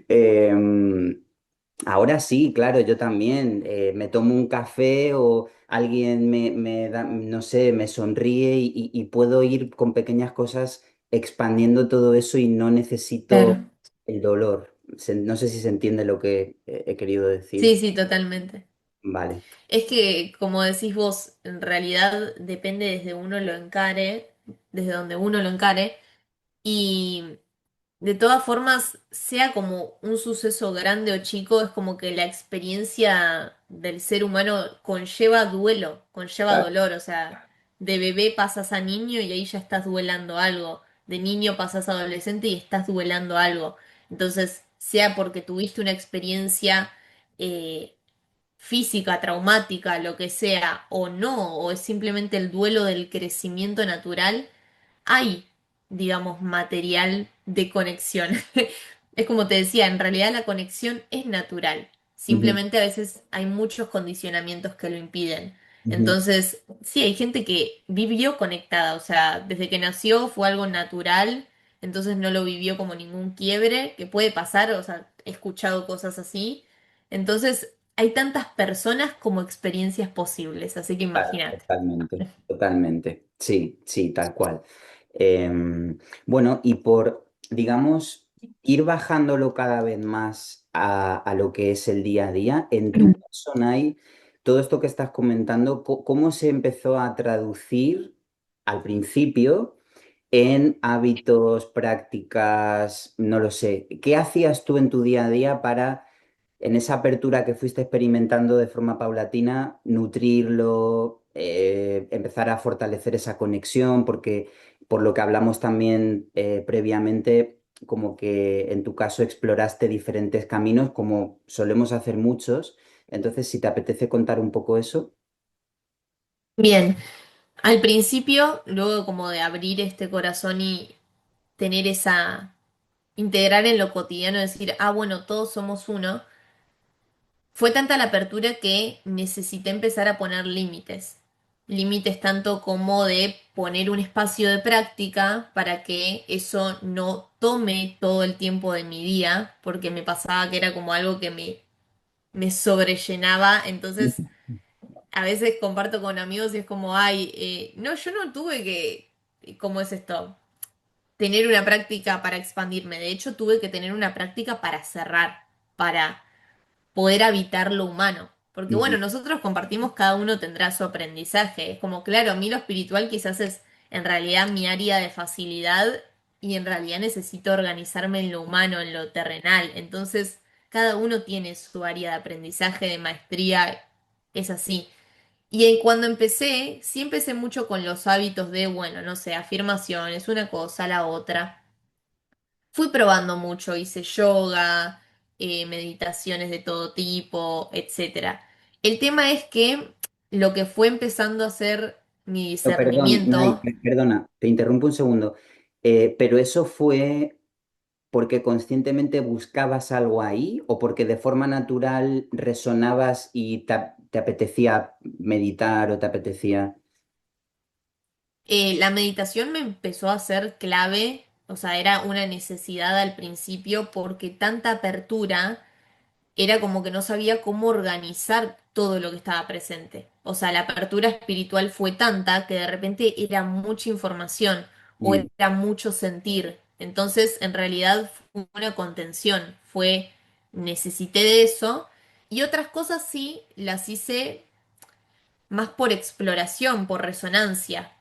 Em, Ahora sí, claro, yo también me tomo un café o alguien me da, no sé, me sonríe y puedo ir con pequeñas cosas expandiendo todo eso y no necesito Claro. el dolor. No sé si se entiende lo que he querido Sí, decir. sí, totalmente. Vale. Es que, como decís vos, en realidad depende desde uno lo encare, desde donde uno lo encare, y de todas formas, sea como un suceso grande o chico, es como que la experiencia del ser humano conlleva duelo, conlleva Claro. dolor, o sea, de bebé pasas a niño y ahí ya estás duelando algo, de niño pasas a adolescente y estás duelando algo. Entonces, sea porque tuviste una experiencia eh, física, traumática, lo que sea, o no, o es simplemente el duelo del crecimiento natural, hay, digamos, material de conexión. Es como te decía, en realidad la conexión es natural. Ujú, Simplemente a veces hay muchos condicionamientos que lo impiden. ujú. Entonces, sí, hay gente que vivió conectada, o sea, desde que nació fue algo natural, entonces no lo vivió como ningún quiebre, que puede pasar, o sea, he escuchado cosas así. Entonces, hay tantas personas como experiencias posibles, así que Claro, imagínate. totalmente, totalmente. Sí, sí, tal cual. Bueno, y por, digamos, ir bajándolo cada vez más a lo que es el día a día, en tu caso, Nay, todo esto que estás comentando, ¿cómo se empezó a traducir al principio en hábitos, prácticas, no lo sé? ¿Qué hacías tú en tu día a día para en esa apertura que fuiste experimentando de forma paulatina, nutrirlo, empezar a fortalecer esa conexión, porque por lo que hablamos también previamente, como que en tu caso exploraste diferentes caminos, como solemos hacer muchos. Entonces, si te apetece contar un poco eso. Bien, al principio, luego como de abrir este corazón y tener esa, integrar en lo cotidiano, decir, ah, bueno, todos somos uno, fue tanta la apertura que necesité empezar a poner límites. Límites tanto como de poner un espacio de práctica para que eso no tome todo el tiempo de mi día, porque me pasaba que era como algo que me sobrellenaba, entonces a veces comparto con amigos y es como, ay, no, yo no tuve que, ¿cómo es esto? Tener una práctica para expandirme. De hecho, tuve que tener una práctica para cerrar, para poder habitar lo humano. Porque Ujú. bueno, nosotros compartimos, cada uno tendrá su aprendizaje. Es como, claro, a mí lo espiritual quizás es en realidad mi área de facilidad y en realidad necesito organizarme en lo humano, en lo terrenal. Entonces, cada uno tiene su área de aprendizaje, de maestría, es así. Cuando empecé, sí empecé mucho con los hábitos de, bueno, no sé, afirmaciones, una cosa, la otra. Fui probando mucho, hice yoga, meditaciones de todo tipo, etcétera. El tema es que lo que fue empezando a ser mi No, perdón, Nay, discernimiento, perdona, te interrumpo un segundo. Pero eso fue porque conscientemente buscabas algo ahí o porque de forma natural resonabas y te apetecía meditar o te apetecía... la meditación me empezó a ser clave, o sea, era una necesidad al principio porque tanta apertura era como que no sabía cómo organizar todo lo que estaba presente. O sea, la apertura espiritual fue tanta que de repente era mucha información o Mm, era mucho sentir. Entonces, en realidad fue una contención, fue necesité de eso y otras cosas sí las hice más por exploración, por resonancia.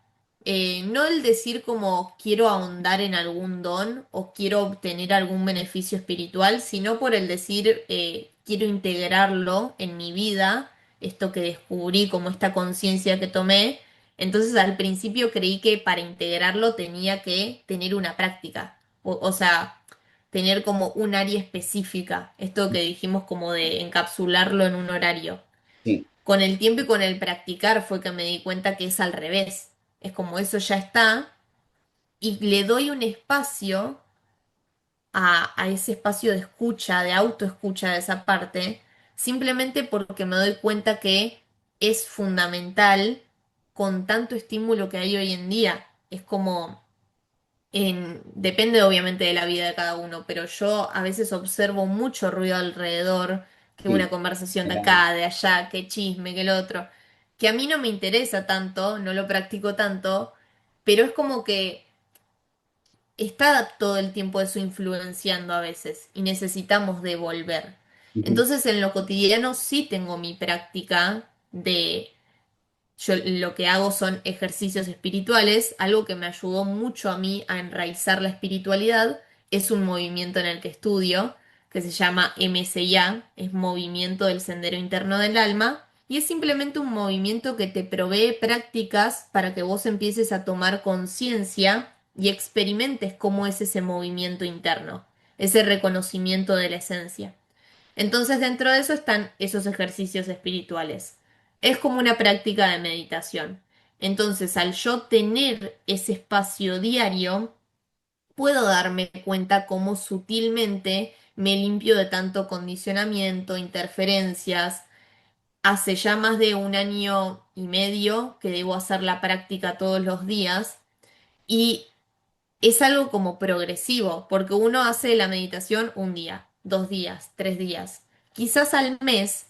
No el decir como quiero ahondar en algún don o quiero obtener algún beneficio espiritual, sino por el decir quiero integrarlo en mi vida, esto que descubrí como esta conciencia que tomé. Entonces al principio creí que para integrarlo tenía que tener una práctica, o sea, tener como un área específica, esto que dijimos como de encapsularlo en un horario. sí. Con el tiempo y con el practicar fue que me di cuenta que es al revés. Es como eso ya está y le doy un espacio a ese espacio de escucha, de autoescucha de esa parte, simplemente porque me doy cuenta que es fundamental con tanto estímulo que hay hoy en día. Es como depende obviamente de la vida de cada uno, pero yo a veces observo mucho ruido alrededor, que una Sí, conversación de era- acá, de allá, que chisme, que el otro, que a mí no me interesa tanto, no lo practico tanto, pero es como que está todo el tiempo eso influenciando a veces y necesitamos devolver. ujú, Entonces en lo cotidiano sí tengo mi práctica de yo lo que hago son ejercicios espirituales, algo que me ayudó mucho a mí a enraizar la espiritualidad. Es un movimiento en el que estudio, que se llama MSIA, es Movimiento del Sendero Interno del Alma, y es simplemente un movimiento que te provee prácticas para que vos empieces a tomar conciencia y experimentes cómo es ese movimiento interno, ese reconocimiento de la esencia. Entonces, dentro de eso están esos ejercicios espirituales. Es como una práctica de meditación. Entonces, al yo tener ese espacio diario, puedo darme cuenta cómo sutilmente me limpio de tanto condicionamiento, interferencias. Hace ya más de 1 año y medio que debo hacer la práctica todos los días y es algo como progresivo, porque uno hace la meditación un día, 2 días, 3 días. Quizás al mes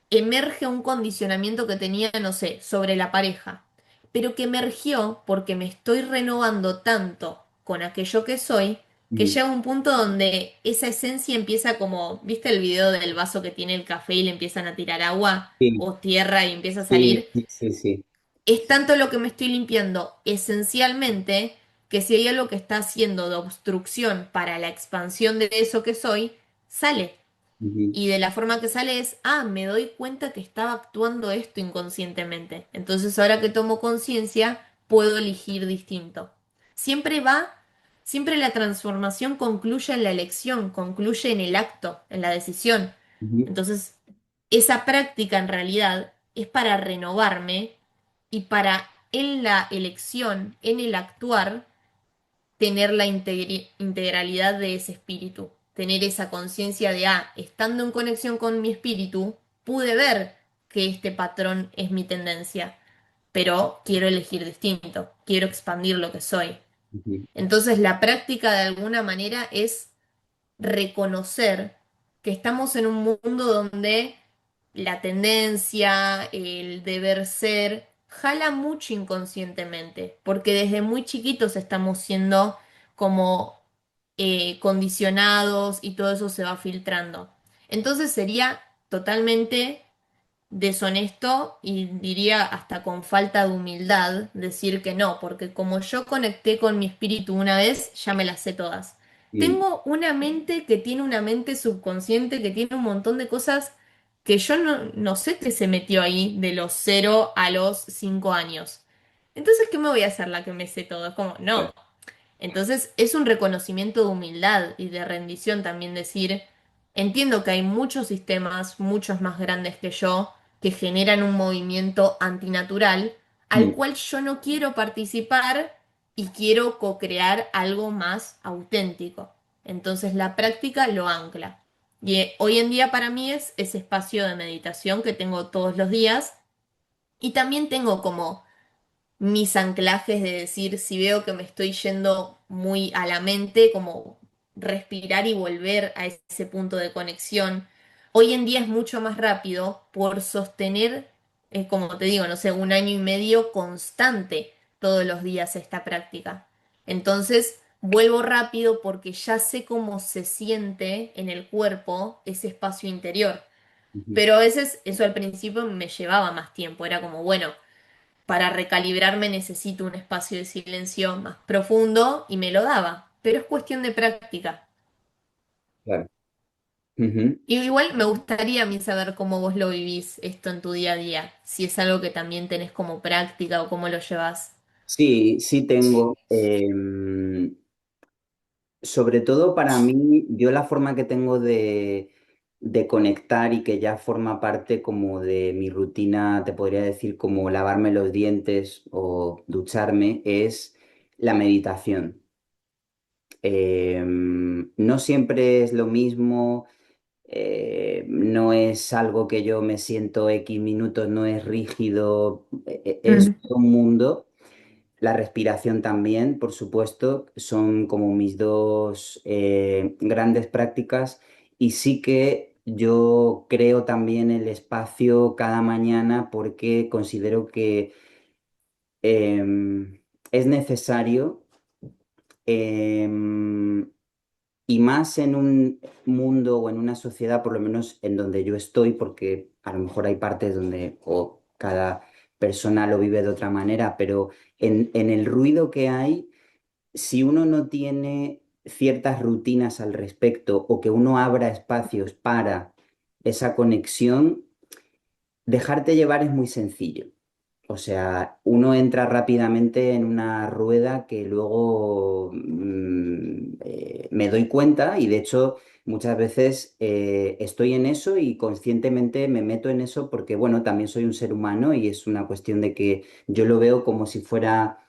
emerge un condicionamiento que tenía, no sé, sobre la pareja, pero que emergió porque me estoy renovando tanto con aquello que soy, que ujú. llega un punto donde esa esencia empieza como, ¿viste el video del vaso que tiene el café y le empiezan a tirar agua Sí, o tierra y empieza a sí, salir? sí, sí, sí. Es tanto lo que me estoy limpiando esencialmente que si hay algo que está haciendo de obstrucción para la expansión de eso que soy, sale. Ujú, Y de la forma que sale es, me doy cuenta que estaba actuando esto inconscientemente. Entonces ahora que tomo conciencia, puedo elegir distinto. Siempre va, siempre la transformación concluye en la elección, concluye en el acto, en la decisión. ujú, Entonces, esa práctica en realidad es para renovarme y para en la elección, en el actuar, tener la integralidad de ese espíritu, tener esa conciencia de, estando en conexión con mi espíritu, pude ver que este patrón es mi tendencia, pero quiero elegir distinto, quiero expandir lo que soy. ujú, Entonces la práctica de alguna manera es reconocer que estamos en un mundo donde la tendencia, el deber ser, jala mucho inconscientemente, porque desde muy chiquitos estamos siendo como condicionados y todo eso se va filtrando. Entonces sería totalmente deshonesto y diría hasta con falta de humildad decir que no, porque como yo conecté con mi espíritu una vez, ya me las sé todas. sí, Tengo una mente que tiene una mente subconsciente que tiene un montón de cosas que yo no sé qué se metió ahí de los 0 a los 5 años. Entonces, ¿qué me voy a hacer la que me sé todo? Es como, claro, no. Entonces es un reconocimiento de humildad y de rendición también decir, entiendo que hay muchos sistemas, muchos más grandes que yo, que generan un movimiento antinatural al mm, cual yo no quiero participar y quiero co-crear algo más auténtico. Entonces la práctica lo ancla. Y hoy en día para mí es ese espacio de meditación que tengo todos los días y también tengo como mis anclajes de decir, si veo que me estoy yendo muy a la mente, como respirar y volver a ese punto de conexión. Hoy en día es mucho más rápido por sostener, como te digo, no sé, 1 año y medio constante todos los días esta práctica. Entonces, vuelvo rápido porque ya sé cómo se siente en el cuerpo ese espacio interior. ujú, Pero a veces eso al principio me llevaba más tiempo, era como, bueno, para recalibrarme necesito un espacio de silencio más profundo y me lo daba, pero es cuestión de práctica. claro. Ujú. Y igual me gustaría a mí saber cómo vos lo vivís esto en tu día a día, si es algo que también tenés como práctica o cómo lo llevas. Sí, sí tengo. Sobre todo para mí, yo la forma que tengo de conectar y que ya forma parte como de mi rutina, te podría decir como lavarme los dientes o ducharme, es la meditación. No siempre es lo mismo, no es algo que yo me siento X minutos, no es rígido, es Mm, un mundo. La respiración también, por supuesto, son como mis dos grandes prácticas y sí que yo creo también el espacio cada mañana porque considero que es necesario em, y más en un mundo o en una sociedad, por lo menos en donde yo estoy, porque a lo mejor hay partes donde o cada persona lo vive de otra manera, pero en el ruido que hay, si uno no tiene ciertas rutinas al respecto o que uno abra espacios para esa conexión, dejarte llevar es muy sencillo. O sea, uno entra rápidamente en una rueda que luego me doy cuenta y de hecho muchas veces estoy en eso y conscientemente me meto en eso porque, bueno, también soy un ser humano y es una cuestión de que yo lo veo como si fuera,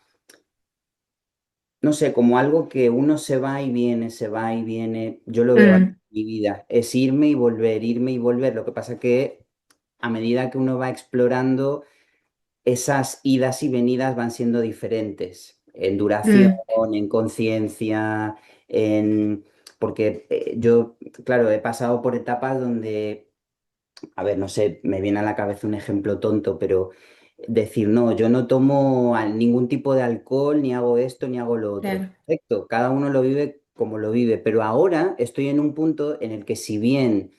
no sé, como algo que uno se va y viene, se va y viene. Yo lo veo así mm, en mi vida, es irme y volver, irme y volver. Lo que pasa que a medida que uno va explorando esas idas y venidas van siendo diferentes en duración, mm, en conciencia, en... Porque yo, claro, he pasado por etapas donde, a ver, no sé, me viene a la cabeza un ejemplo tonto, pero decir, no, yo no tomo ningún tipo de alcohol, ni hago esto, ni hago lo otro. claro. Perfecto, cada uno lo vive como lo vive, pero ahora estoy en un punto en el que si bien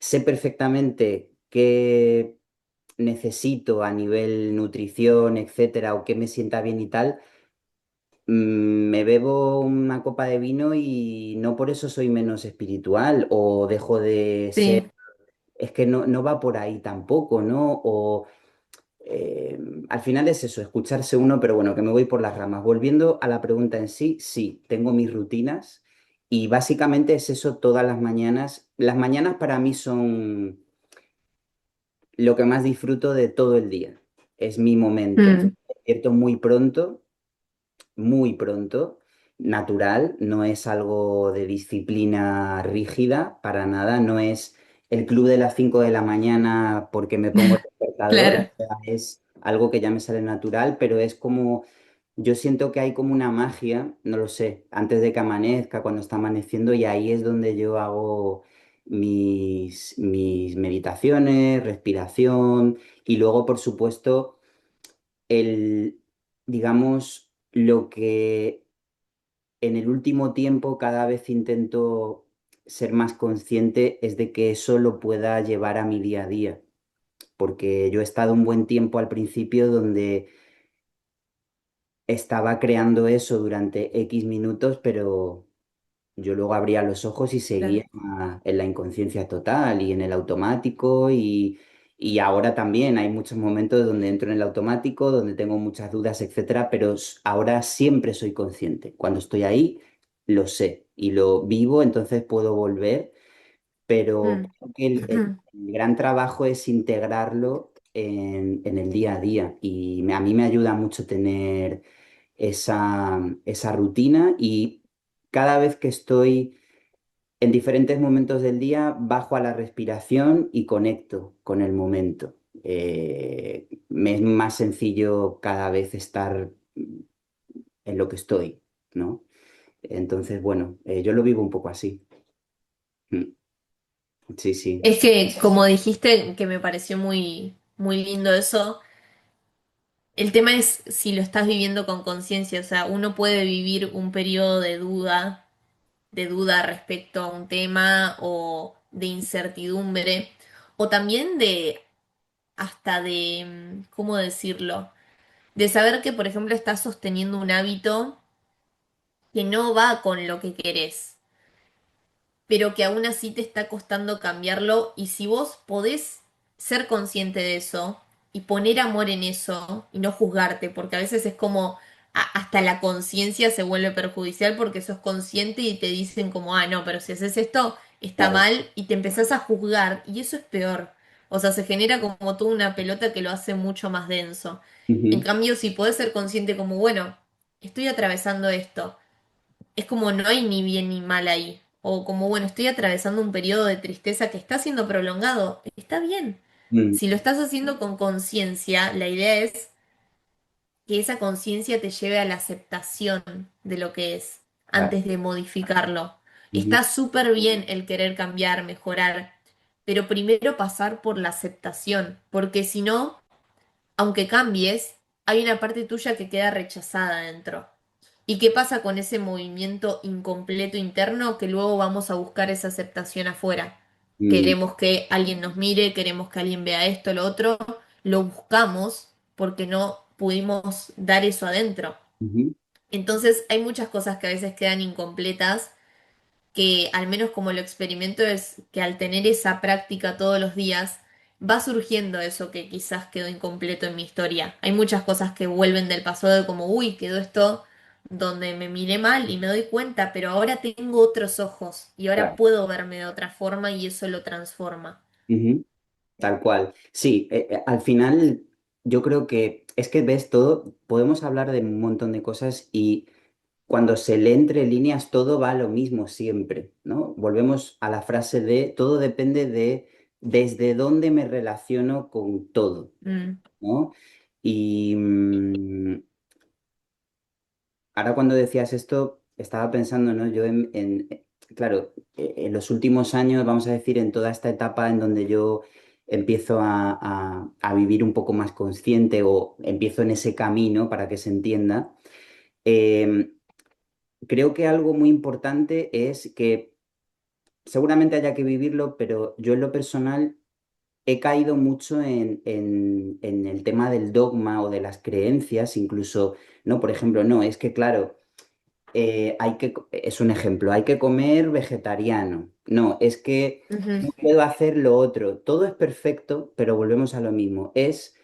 sé perfectamente qué necesito a nivel nutrición, etcétera, o qué me sienta bien y tal, me bebo una copa de vino y no por eso soy menos espiritual o dejo de ser, Sí, es que no, no va por ahí tampoco, ¿no? O al final es eso, escucharse uno, pero bueno, que me voy por las ramas. Volviendo a la pregunta en sí, sí, tengo mis rutinas y básicamente es eso todas las mañanas. Las mañanas para mí son lo que más disfruto de todo el día. Es mi momento. mm, Me despierto muy pronto, natural, no es algo de disciplina rígida, para nada, no es el club de las 5 de la mañana porque me pongo el despertador, o claro. sea, es algo que ya me sale natural, pero es como, yo siento que hay como una magia, no lo sé, antes de que amanezca, cuando está amaneciendo, y ahí es donde yo hago mis meditaciones, respiración, y luego, por supuesto, el, digamos, lo que en el último tiempo cada vez intento ser más consciente es de que eso lo pueda llevar a mi día a día, porque yo he estado un buen tiempo al principio donde estaba creando eso durante X minutos, pero yo luego abría los ojos y seguía Claro. en la inconsciencia total y en el automático y ahora también hay muchos momentos donde entro en el automático, donde tengo muchas dudas, etcétera, pero ahora siempre soy consciente. Cuando estoy ahí, lo sé y lo vivo, entonces puedo volver, pero Mm, creo que el gran trabajo es integrarlo en el día a día y a mí me ayuda mucho tener esa rutina y cada vez que estoy en diferentes momentos del día bajo a la respiración y conecto con el momento. Me es más sencillo cada vez estar en lo que estoy, ¿no? Entonces, bueno, yo lo vivo un poco así. Mm, sí, sí, Es que, como dijiste, que me pareció muy, muy lindo eso, el tema es si lo estás viviendo con conciencia, o sea, uno puede vivir un periodo de duda respecto a un tema o de incertidumbre, o también de, hasta de, ¿cómo decirlo? De saber que, por ejemplo, estás sosteniendo un hábito que no va con lo que querés, pero que aún así te está costando cambiarlo y si vos podés ser consciente de eso y poner amor en eso y no juzgarte, porque a veces es como hasta la conciencia se vuelve perjudicial porque sos consciente y te dicen como, ah, no, pero si haces esto está claro. mal y te empezás a juzgar y eso es peor. O sea, se genera como toda una pelota que lo hace mucho más denso. En Ujú, cambio, si podés ser consciente como, bueno, estoy atravesando esto, es como no hay ni bien ni mal ahí. O como, bueno, estoy atravesando un periodo de tristeza que está siendo prolongado, está bien. mm, Si lo estás haciendo con conciencia, la idea es que esa conciencia te lleve a la aceptación de lo que es claro. antes de modificarlo. Ujú, Está súper bien el querer cambiar, mejorar, pero primero pasar por la aceptación, porque si no, aunque cambies, hay una parte tuya que queda rechazada dentro. ¿Y qué pasa con ese movimiento incompleto interno que luego vamos a buscar esa aceptación afuera? mm, Queremos que alguien nos mire, queremos que alguien vea esto, lo otro, lo buscamos porque no pudimos dar eso adentro. ujú, Entonces hay muchas cosas que a veces quedan incompletas que al menos como lo experimento es que al tener esa práctica todos los días, va surgiendo eso que quizás quedó incompleto en mi historia. Hay muchas cosas que vuelven del pasado de como, uy, quedó esto donde me miré mal y me doy cuenta, pero ahora tengo otros ojos y ahora claro. puedo verme de otra forma y eso lo transforma. Ujú, tal cual. Sí, al final yo creo que es que ves todo, podemos hablar de un montón de cosas y cuando se lee entre líneas todo va a lo mismo siempre, ¿no? Volvemos a la frase de todo depende de desde dónde me relaciono con todo, Mm, ¿no? Y ahora cuando decías esto, estaba pensando, ¿no? Yo claro, en los últimos años, vamos a decir, en toda esta etapa en donde yo empiezo a vivir un poco más consciente o empiezo en ese camino para que se entienda, eh, creo que algo muy importante es que seguramente haya que vivirlo, pero yo en lo personal he caído mucho en el tema del dogma o de las creencias, incluso, no, por ejemplo, no, es que claro es un ejemplo, hay que comer vegetariano. No, es que ujú, no puedo hacer lo otro. Todo es perfecto, pero volvemos a lo mismo. Es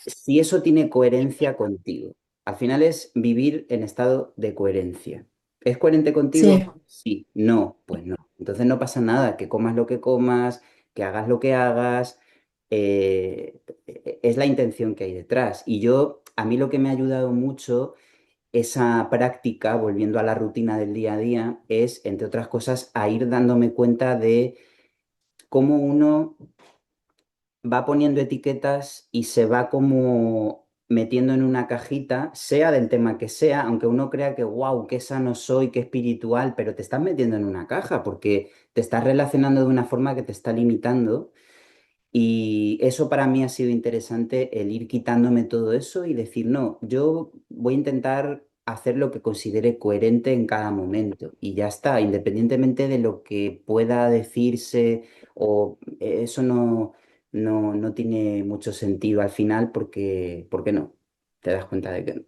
si eso tiene coherencia contigo. Al final es vivir en estado de coherencia. ¿Es coherente contigo? sí. Sí, no, pues no. Entonces no pasa nada, que comas lo que comas, que hagas lo que hagas. Es la intención que hay detrás. Y a mí lo que me ha ayudado mucho esa práctica, volviendo a la rutina del día a día, es, entre otras cosas, a ir dándome cuenta de cómo uno va poniendo etiquetas y se va como metiendo en una cajita, sea del tema que sea, aunque uno crea que, wow, qué sano soy, qué espiritual, pero te estás metiendo en una caja porque te estás relacionando de una forma que te está limitando. Y eso para mí ha sido interesante, el ir quitándome todo eso y decir, no, yo voy a intentar hacer lo que considere coherente en cada momento y ya está, independientemente de lo que pueda decirse o eso no tiene mucho sentido al final porque no, te das cuenta de que no.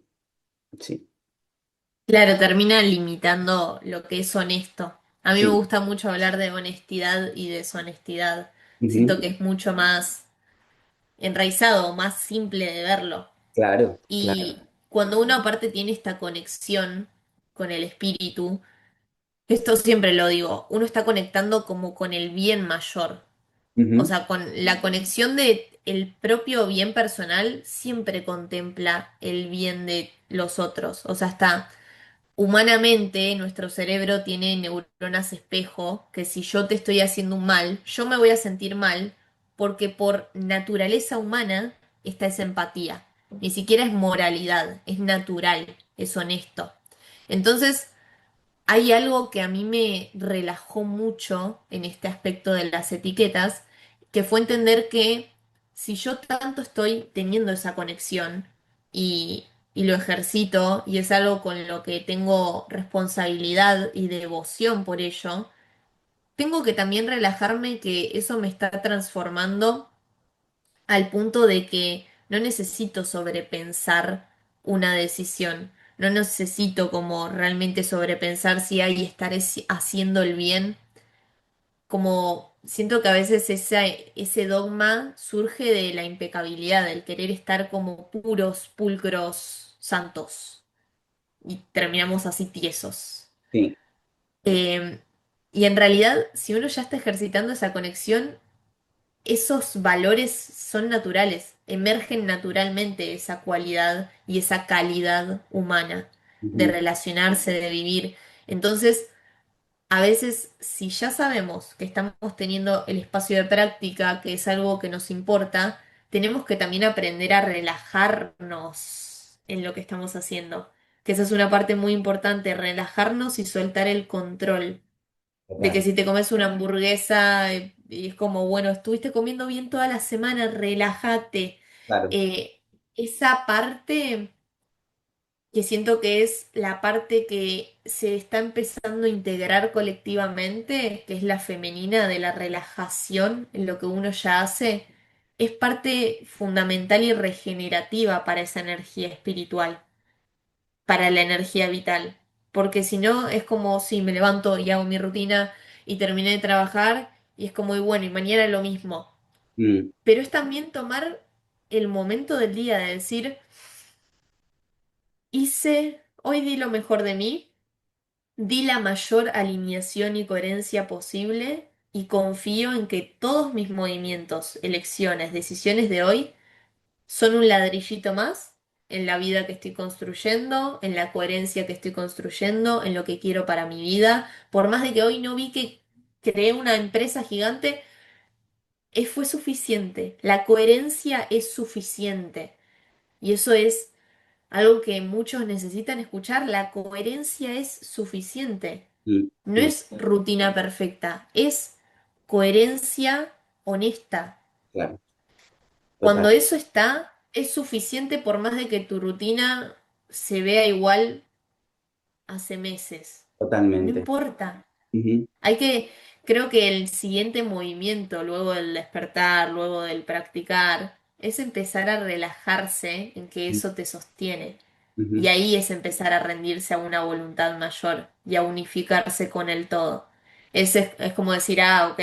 Sí, Claro, termina limitando lo que es honesto. A mí me sí, gusta mucho hablar de honestidad y deshonestidad. ujú, Siento que es mucho más enraizado, más simple de verlo. claro, claro, Y cuando uno aparte tiene esta conexión con el espíritu, esto siempre lo digo, uno está conectando como con el bien mayor. O ujú, sea, con la conexión de el propio bien personal siempre contempla el bien de los otros. O sea, está humanamente nuestro cerebro tiene neuronas espejo que si yo te estoy haciendo un mal, yo me voy a sentir mal porque por naturaleza humana esta es empatía. Ni siquiera es moralidad, es natural, es honesto. Entonces, hay algo que a mí me relajó mucho en este aspecto de las etiquetas, que fue entender que si yo tanto estoy teniendo esa conexión y lo ejercito y es algo con lo que tengo responsabilidad y devoción por ello, tengo que también relajarme que eso me está transformando al punto de que no necesito sobrepensar una decisión, no necesito como realmente sobrepensar si ahí estaré haciendo el bien, como siento que a veces ese dogma surge de la impecabilidad, del querer estar como puros, pulcros, santos, y terminamos así tiesos. sí, Eh, Y en realidad, si uno ya está ejercitando esa conexión, esos valores son naturales, emergen naturalmente esa cualidad y esa calidad humana de Ujú. relacionarse, de vivir. Entonces, a veces, si ya sabemos que estamos teniendo el espacio de práctica, que es algo que nos importa, tenemos que también aprender a relajarnos en lo que estamos haciendo. Que esa es una parte muy importante, relajarnos y soltar el control. De que Total, si te comes una hamburguesa y es como, bueno, estuviste comiendo bien toda la semana, relájate. claro. Esa parte que siento que es la parte que se está empezando a integrar colectivamente, que es la femenina de la relajación en lo que uno ya hace, es parte fundamental y regenerativa para esa energía espiritual, para la energía vital. Porque si no, es como si me levanto y hago mi rutina y terminé de trabajar y es como, y bueno, y mañana lo mismo. Mm, Pero es también tomar el momento del día de decir, hoy di lo mejor de mí. Di la mayor alineación y coherencia posible y confío en que todos mis movimientos, elecciones, decisiones de hoy son un ladrillito más en la vida que estoy construyendo, en la coherencia que estoy construyendo, en lo que quiero para mi vida. Por más de que hoy no vi que creé una empresa gigante, fue suficiente. La coherencia es suficiente. Y eso es algo que muchos necesitan escuchar. La coherencia es suficiente. mm, No mm, es rutina perfecta, es coherencia honesta. claro, total, Cuando eso está, es suficiente por más de que tu rutina se vea igual hace meses. No totalmente. importa. Ujú, Hay que, creo que el siguiente movimiento, luego del despertar, luego del practicar, es empezar a relajarse en que mm, eso te sostiene. Y ujú, ahí es empezar a rendirse a una voluntad mayor y a unificarse con el todo. Es como decir, ah, ok,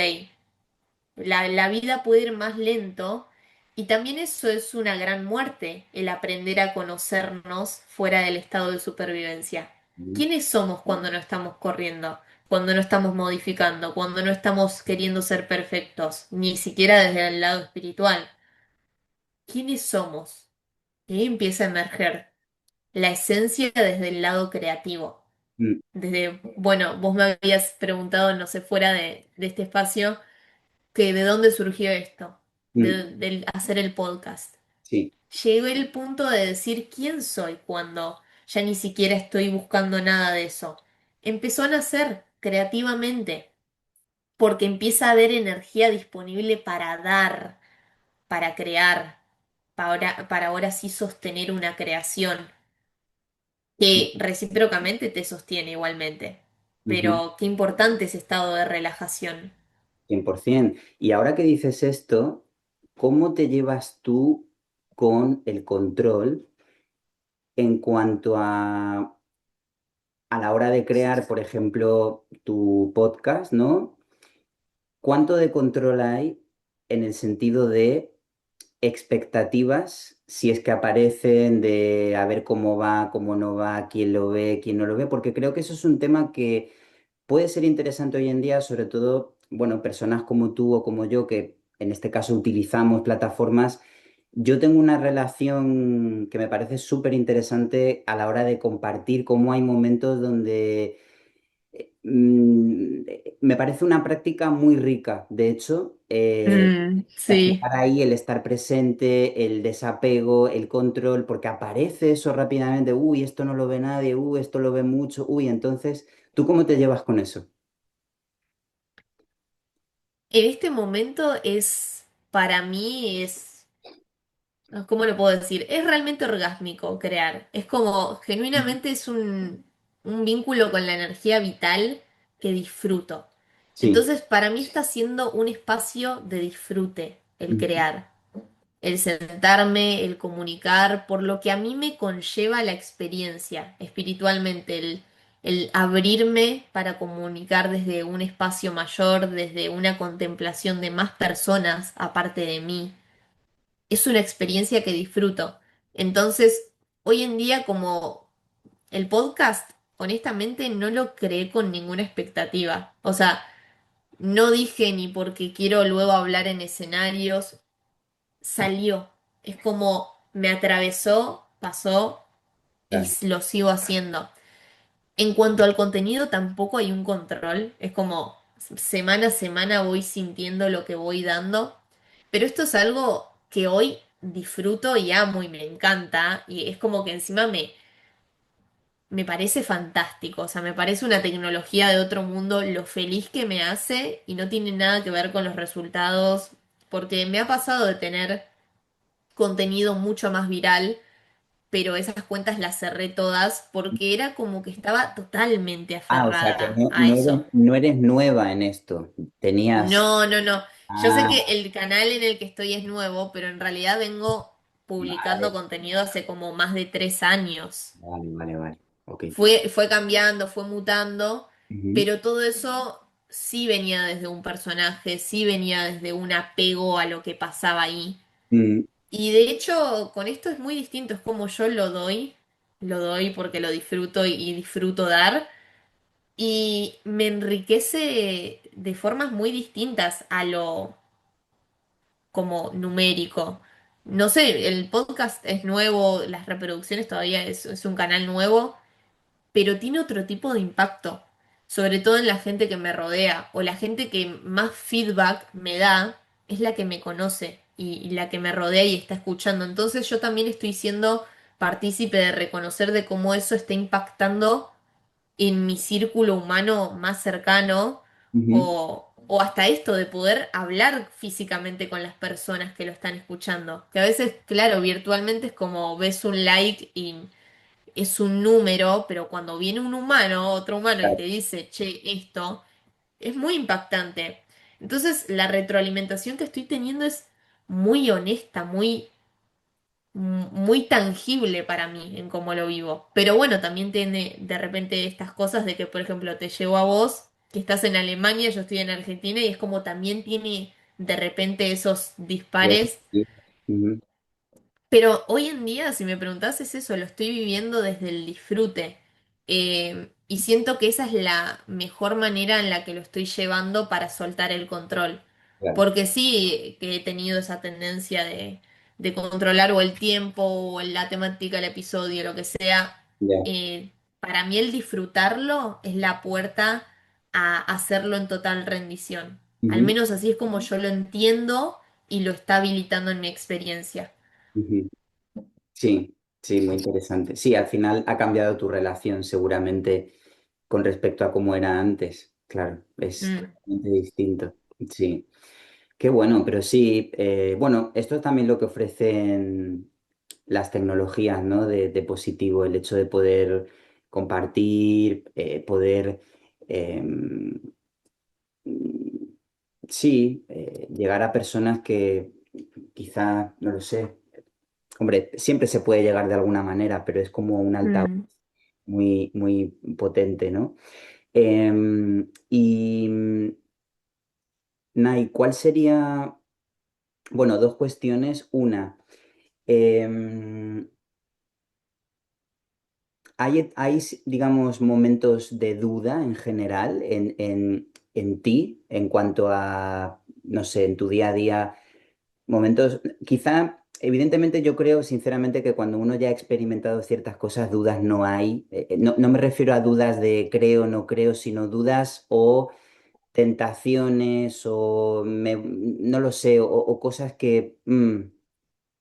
la vida puede ir más lento y también eso es una gran muerte, el aprender a conocernos fuera del estado de supervivencia. mm, ¿Quiénes somos cuando no estamos corriendo? Cuando no estamos modificando, cuando no estamos queriendo ser perfectos, ni siquiera desde el lado espiritual. ¿Quiénes somos? Y ahí empieza a emerger la esencia desde el lado creativo. mm, Desde, bueno, vos me habías preguntado, no sé, fuera de este espacio, que de dónde surgió esto, mm, del hacer el podcast. sí. Llegué al punto de decir quién soy cuando ya ni siquiera estoy buscando nada de eso. Empezó a nacer creativamente, porque empieza a haber energía disponible para dar, para crear, para ahora sí sostener una creación que recíprocamente te sostiene igualmente. Ujú. Pero qué importante ese estado de relajación. 100%. Y ahora que dices esto, ¿cómo te llevas tú con el control en cuanto a la hora de crear, por ejemplo, tu podcast, ¿no? ¿Cuánto de control hay en el sentido de expectativas, si es que aparecen, de a ver cómo va, cómo no va, quién lo ve, quién no lo ve? Porque creo que eso es un tema que puede ser interesante hoy en día, sobre todo, bueno, personas como tú o como yo, que en este caso utilizamos plataformas. Yo tengo una relación que me parece súper interesante a la hora de compartir cómo hay momentos donde me parece una práctica muy rica. De hecho, Sí. estar ahí, el estar presente, el desapego, el control, porque aparece eso rápidamente, uy, esto no lo ve nadie, uy, esto lo ve mucho, uy, entonces, ¿tú cómo te llevas con eso? En este momento para mí ¿cómo lo puedo decir? Es realmente orgásmico crear. Es como, genuinamente es un vínculo con la energía vital que disfruto. Sí. Entonces, para mí está siendo un espacio de disfrute el Ujú, crear, el sentarme, el comunicar, por lo que a mí me conlleva la experiencia espiritualmente, el abrirme para comunicar desde un espacio mayor, desde una contemplación de más personas aparte de mí. Es una experiencia que disfruto. Entonces, hoy en día, como el podcast honestamente no lo creé con ninguna expectativa. O sea, no dije ni porque quiero luego hablar en escenarios, salió. Es como me atravesó, pasó y Claro. lo sigo haciendo. En cuanto al contenido, tampoco hay un control. Es como semana a semana voy sintiendo lo que voy dando. Pero esto es algo que hoy disfruto y amo y me encanta. Y es como que encima me parece fantástico. O sea, me parece una tecnología de otro mundo lo feliz que me hace y no tiene nada que ver con los resultados. Porque me ha pasado de tener contenido mucho más viral, pero esas cuentas las cerré todas porque era como que estaba totalmente Ah, o sea que aferrada a eso. no eres nueva en esto. Tenías... No, no, no. Yo sé Ah, que el canal en el que estoy es nuevo, pero en realidad vengo publicando vale, contenido hace como más de 3 años. vale, vale, vale. Ok. Fue cambiando, fue mutando, Ujú. pero todo eso sí venía desde un personaje, sí venía desde un apego a lo que pasaba ahí. Mm, Y de hecho, con esto es muy distinto, es como yo lo doy porque lo disfruto y disfruto dar, y me enriquece de formas muy distintas a lo como numérico. No sé, el podcast es nuevo, las reproducciones todavía es un canal nuevo, pero tiene otro tipo de impacto, sobre todo en la gente que me rodea o la gente que más feedback me da es la que me conoce y la que me rodea y está escuchando. Entonces yo también estoy siendo partícipe de reconocer de cómo eso está impactando en mi círculo humano más cercano ujú. o hasta esto de poder hablar físicamente con las personas que lo están escuchando. Que a veces, claro, virtualmente es como ves un like y es un número, pero cuando viene un humano, otro humano, y te Claro. dice, che, esto, es muy impactante. Entonces, la retroalimentación que estoy teniendo es muy honesta, muy tangible para mí en cómo lo vivo. Pero bueno, también tiene de repente estas cosas de que, por ejemplo, te llevo a vos, que estás en Alemania, yo estoy en Argentina, y es como también tiene de repente esos dispares. Sí. Ujú. Pero hoy en día, si me preguntás, es eso, lo estoy viviendo desde el disfrute. Y siento que esa es la mejor manera en la que lo estoy llevando para soltar el control. Claro. Porque sí que he tenido esa tendencia de controlar o el tiempo o la temática del episodio, lo que sea. Ya. Para mí el disfrutarlo es la puerta a hacerlo en total rendición. Al Ujú, menos así es como yo lo entiendo y lo está habilitando en mi experiencia. ujú. Sí, sí, muy interesante. Sí, al final ha cambiado tu relación seguramente con respecto a cómo era antes. Claro, es Mm. totalmente distinto. Sí, qué bueno, pero sí, bueno, esto es también lo que ofrecen las tecnologías, ¿no? De positivo, el hecho de poder compartir, poder, em, mm, sí, llegar a personas que quizá, no lo sé. Hombre, siempre se puede llegar de alguna manera, pero es como un altavoz Mm. muy, muy potente, ¿no? Y Nay, ¿cuál sería? Bueno, dos cuestiones. Una, em, ¿hay, digamos, momentos de duda en general en ti en cuanto a, no sé, en tu día a día? Momentos, quizá, evidentemente yo creo sinceramente que cuando uno ya ha experimentado ciertas cosas, dudas no hay. No, no me refiero a dudas de creo, no creo, sino dudas o tentaciones o no lo sé, o cosas que...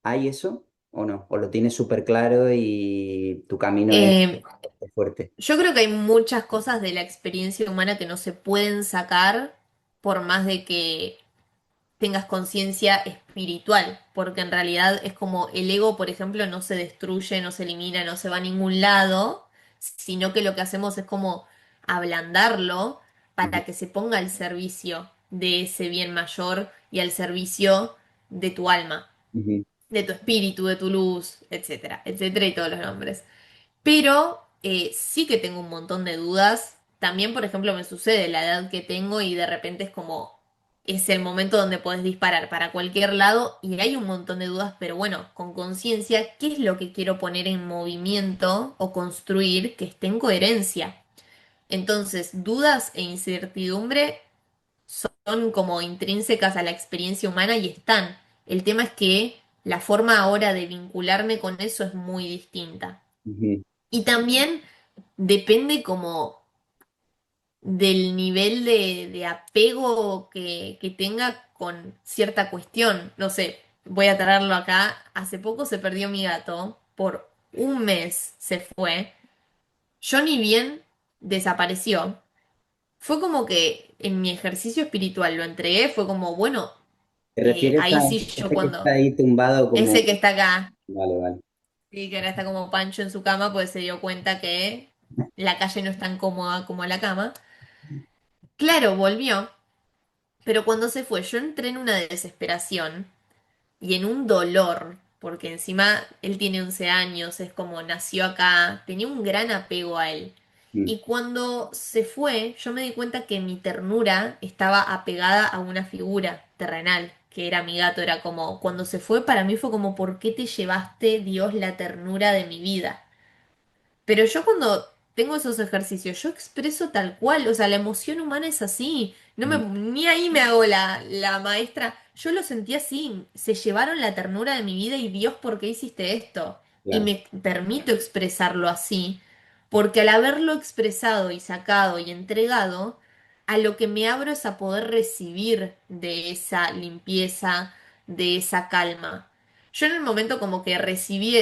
¿hay eso o no? ¿O lo tienes súper claro y tu camino Eh, es fuerte? yo creo que hay muchas cosas de la experiencia humana que no se pueden sacar por más de que tengas conciencia espiritual, porque en realidad es como el ego, por ejemplo, no se destruye, no se elimina, no se va a ningún lado, sino que lo que hacemos es como ablandarlo Ujú, para que se ponga al servicio de ese bien mayor y al servicio de tu alma, ujú, de tu espíritu, de tu luz, etcétera, etcétera, y todos los nombres. Pero sí que tengo un montón de dudas. También, por ejemplo, me sucede la edad que tengo y de repente es como es el momento donde podés disparar para cualquier lado y hay un montón de dudas, pero bueno, con conciencia, ¿qué es lo que quiero poner en movimiento o construir que esté en coherencia? Entonces, dudas e incertidumbre son como intrínsecas a la experiencia humana y están. El tema es que la forma ahora de vincularme con eso es muy distinta. Ujú. Y también depende como del nivel de apego que tenga con cierta cuestión. No sé, voy a traerlo acá. Hace poco se perdió mi gato, por un mes se fue. Yo ni bien desapareció. Fue como que en mi ejercicio espiritual lo entregué, fue como, bueno, ¿Te refieres a ahí sí yo ese que está cuando, ahí tumbado como... ese que está acá, Vale, vale. sí, que ahora está como Pancho en su cama, pues se dio cuenta que la calle no es tan cómoda como la cama. Claro, volvió, pero cuando se fue yo entré en una desesperación y en un dolor, porque encima él tiene 11 años, es como nació acá, tenía un gran apego a él. Mm, Y cuando se fue, yo me di cuenta que mi ternura estaba apegada a una figura terrenal, que era mi gato, era como, cuando se fue para mí fue como, ¿por qué te llevaste, Dios, la ternura de mi vida? Pero yo cuando tengo esos ejercicios, yo expreso tal cual, o sea, la emoción humana es así. No me, mm, ni ahí me hago la maestra. Yo lo sentí así. Se llevaron la ternura de mi vida y Dios, ¿por qué hiciste esto? Y claro. me permito expresarlo así, porque al haberlo expresado y sacado y entregado, a lo que me abro es a poder recibir de esa limpieza, de esa calma. Yo en el momento como que recibí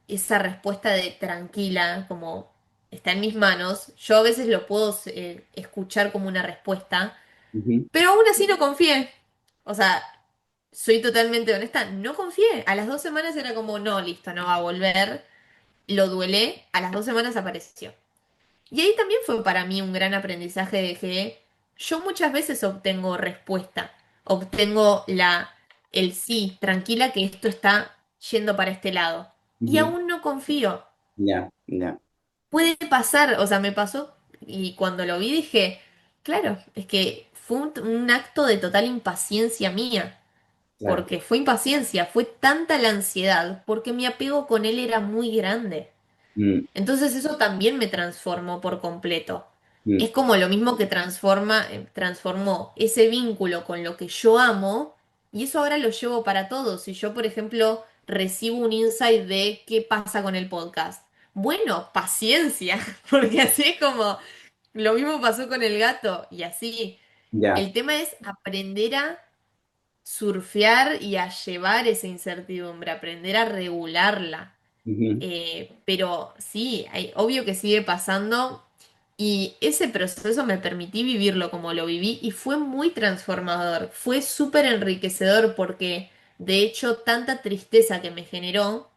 esa respuesta de tranquila, como está en mis manos, yo a veces lo puedo escuchar como una respuesta, Ujú. pero aún así no confié. O sea, soy totalmente honesta, no confié. A las 2 semanas era como, no, listo, no va a volver. Lo duelé, a las 2 semanas apareció. Y ahí también fue para mí un gran aprendizaje de que yo muchas veces obtengo respuesta, obtengo el sí, tranquila que esto está yendo para este lado. Y Ujú. aún no confío. Ya, ya, Puede pasar, o sea, me pasó y cuando lo vi dije, claro, es que fue un acto de total impaciencia mía, claro. porque fue impaciencia, fue tanta la ansiedad, porque mi apego con él era muy grande. Mm, Entonces eso también me transformó por completo. mm, Es como lo mismo que transformó ese vínculo con lo que yo amo y eso ahora lo llevo para todos. Si yo, por ejemplo, recibo un insight de qué pasa con el podcast. Bueno, paciencia, porque así es como lo mismo pasó con el gato y así. ya. El tema es aprender a surfear y a llevar esa incertidumbre, aprender a regularla. Ujú. Pero sí, obvio que sigue pasando y ese proceso me permití vivirlo como lo viví y fue muy transformador, fue súper enriquecedor porque de hecho tanta tristeza que me generó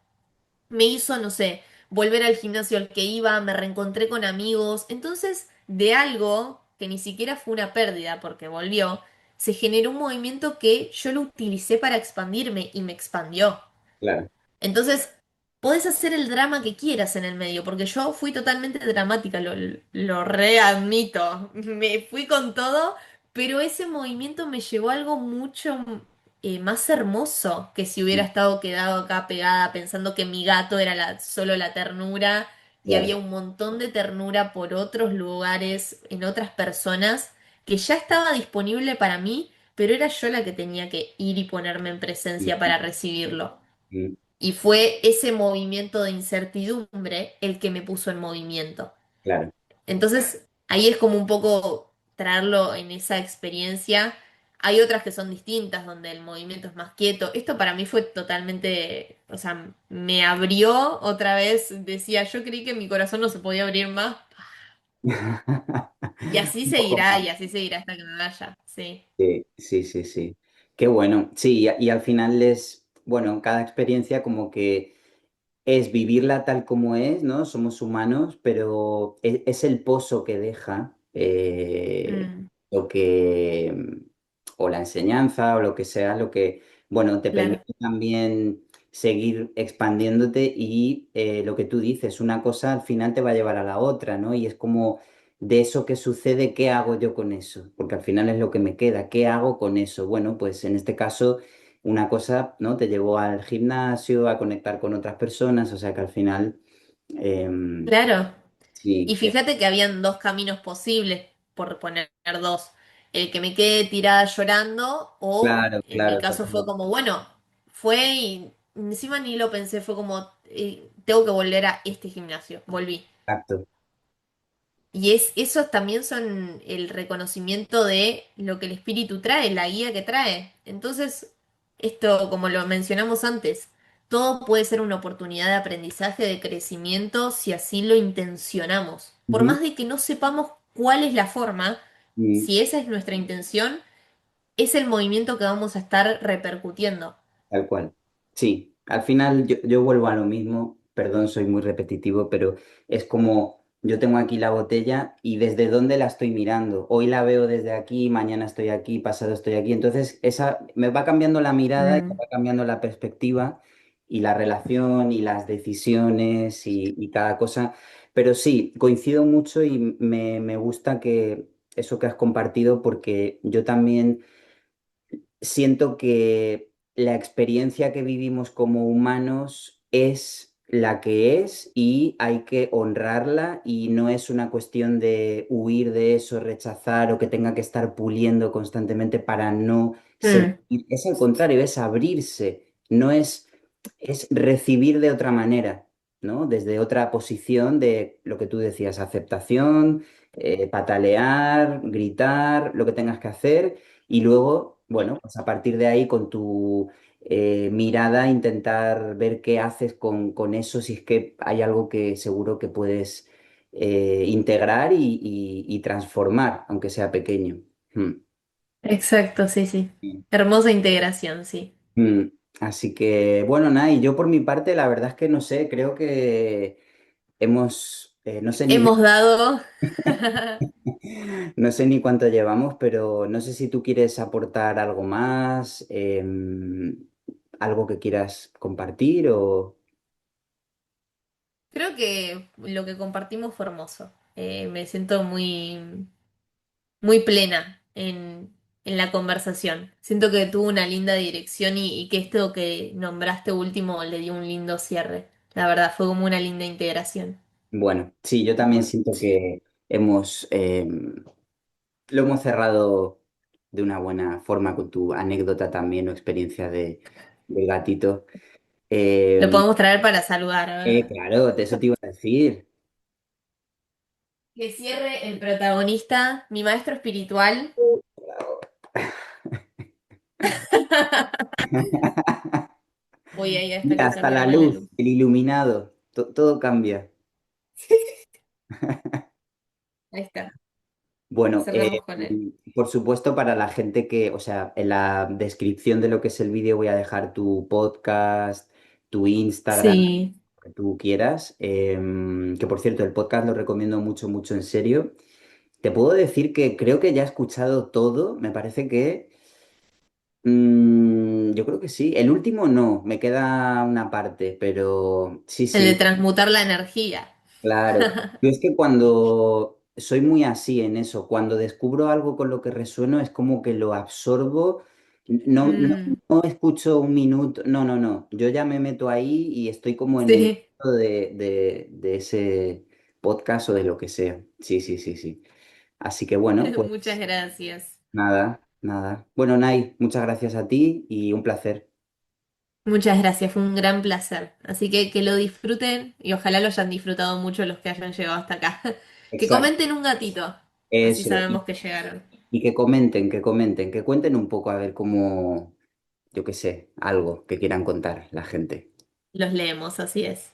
me hizo, no sé, volver al gimnasio al que iba, me reencontré con amigos, entonces de algo que ni siquiera fue una pérdida porque volvió, se generó un movimiento que yo lo utilicé para expandirme y me expandió. Claro. Entonces, podés hacer el drama que quieras en el medio, porque yo fui totalmente dramática, lo readmito. Me fui con todo, pero ese movimiento me llevó a algo mucho más hermoso que si hubiera Mm, estado quedado acá pegada pensando que mi gato era solo la ternura y había claro. un montón de ternura por otros lugares, en otras personas, que ya estaba disponible para mí, pero era yo la que tenía que ir y ponerme en presencia Mm, para recibirlo. mm, Y fue ese movimiento de incertidumbre el que me puso en movimiento. claro. Entonces, ahí es como un poco traerlo en esa experiencia. Hay otras que son distintas, donde el movimiento es más quieto. Esto para mí fue totalmente, o sea, me abrió otra vez. Decía, yo creí que mi corazón no se podía abrir más. Un poco más. Y así seguirá hasta que me vaya. Sí. Sí, sí, sí, sí. Qué bueno. Sí, y al final es, bueno, cada experiencia como que es vivirla tal como es, ¿no? Somos humanos, pero es el pozo que deja Mm, lo que, o la enseñanza o lo que sea, lo que, bueno, te claro. permite también seguir expandiéndote y lo que tú dices, una cosa al final te va a llevar a la otra, ¿no? Y es como de eso que sucede, ¿qué hago yo con eso? Porque al final es lo que me queda, ¿qué hago con eso? Bueno, pues en este caso, una cosa, ¿no? Te llevó al gimnasio, a conectar con otras personas, o sea que al final, em, Claro. Y sí, fíjate que habían dos caminos posibles, por poner dos. El que me quede tirada llorando o claro, en mi claro, caso fue total, como, bueno, fue y encima ni lo pensé, fue como, tengo que volver a este gimnasio. Volví. exacto. Y esos también son el reconocimiento de lo que el espíritu trae, la guía que trae. Entonces, esto, como lo mencionamos antes, todo puede ser una oportunidad de aprendizaje, de crecimiento, si así lo intencionamos. Por Ujú, más de que no sepamos cuál es la forma, mm, si esa es nuestra intención, es el movimiento que vamos a estar repercutiendo. tal cual. Sí, al final yo vuelvo a lo mismo, perdón, soy muy repetitivo, pero es como yo tengo aquí la botella y desde dónde la estoy mirando. Hoy la veo desde aquí, mañana estoy aquí, pasado estoy aquí. Entonces, esa me va cambiando la mirada y me Mm, va cambiando la perspectiva y la relación y las decisiones y cada cosa. Pero sí, coincido mucho y me gusta que eso que has compartido porque yo también siento que la experiencia que vivimos como humanos es la que es y hay que honrarla y no es una cuestión de huir de eso, rechazar o que tenga que estar puliendo constantemente para no mm, sentir. Es al contrario, es abrirse, no es, es recibir de otra manera, ¿no? Desde otra posición de lo que tú decías, aceptación, patalear, gritar, lo que tengas que hacer y luego, bueno, pues a partir de ahí con tu mirada intentar ver qué haces con eso, si es que hay algo que seguro que puedes integrar y transformar, aunque sea pequeño. Mm. exacto, sí, sí. Hermosa integración, sí. Mm. Así que, bueno, nada, y yo por mi parte, la verdad es que no sé, creo que hemos, no sé ni Hemos dado. no sé ni cuánto llevamos, pero no sé si tú quieres aportar algo más, algo que quieras compartir o... Creo que lo que compartimos fue hermoso. Me siento muy plena en la conversación. Siento que tuvo una linda dirección y que esto que nombraste último le dio un lindo cierre. La verdad, fue como una linda integración. Bueno, sí, yo también siento que hemos, lo hemos cerrado de una buena forma con tu anécdota también o experiencia del gatito. Lo Eh, podemos traer para saludar, a ver. claro, de eso te iba a decir. Que cierre el protagonista, mi maestro espiritual. Voy ahí hasta Mira, que hasta se la apague la luz. luz, el iluminado, todo cambia. Ahí está. Bueno, Cerramos con él. por supuesto, para la gente que, o sea, en la descripción de lo que es el vídeo voy a dejar tu podcast, tu Instagram, Sí. lo que tú quieras. Que por cierto, el podcast lo recomiendo mucho, mucho en serio. Te puedo decir que creo que ya he escuchado todo. Me parece que, yo creo que sí. El último no, me queda una parte, pero sí, El de sí. transmutar la energía. Claro, yo es que cuando soy muy así en eso, cuando descubro algo con lo que resueno es como que lo absorbo, no, no, Mm, no escucho un minuto, no, no, no, yo ya me meto ahí y estoy como en el sí. mundo de ese podcast o de lo que sea. Sí, sí, sí, sí. Así que bueno, Muchas pues gracias. nada, nada. Bueno, Nay, muchas gracias a ti y un placer. Muchas gracias, fue un gran placer. Así que lo disfruten y ojalá lo hayan disfrutado mucho los que hayan llegado hasta acá. Que Exacto, comenten un gatito, así eso. sabemos que llegaron. Y que comenten, que comenten, que cuenten un poco a ver cómo, yo qué sé, algo que quieran contar la gente. Los leemos, así es.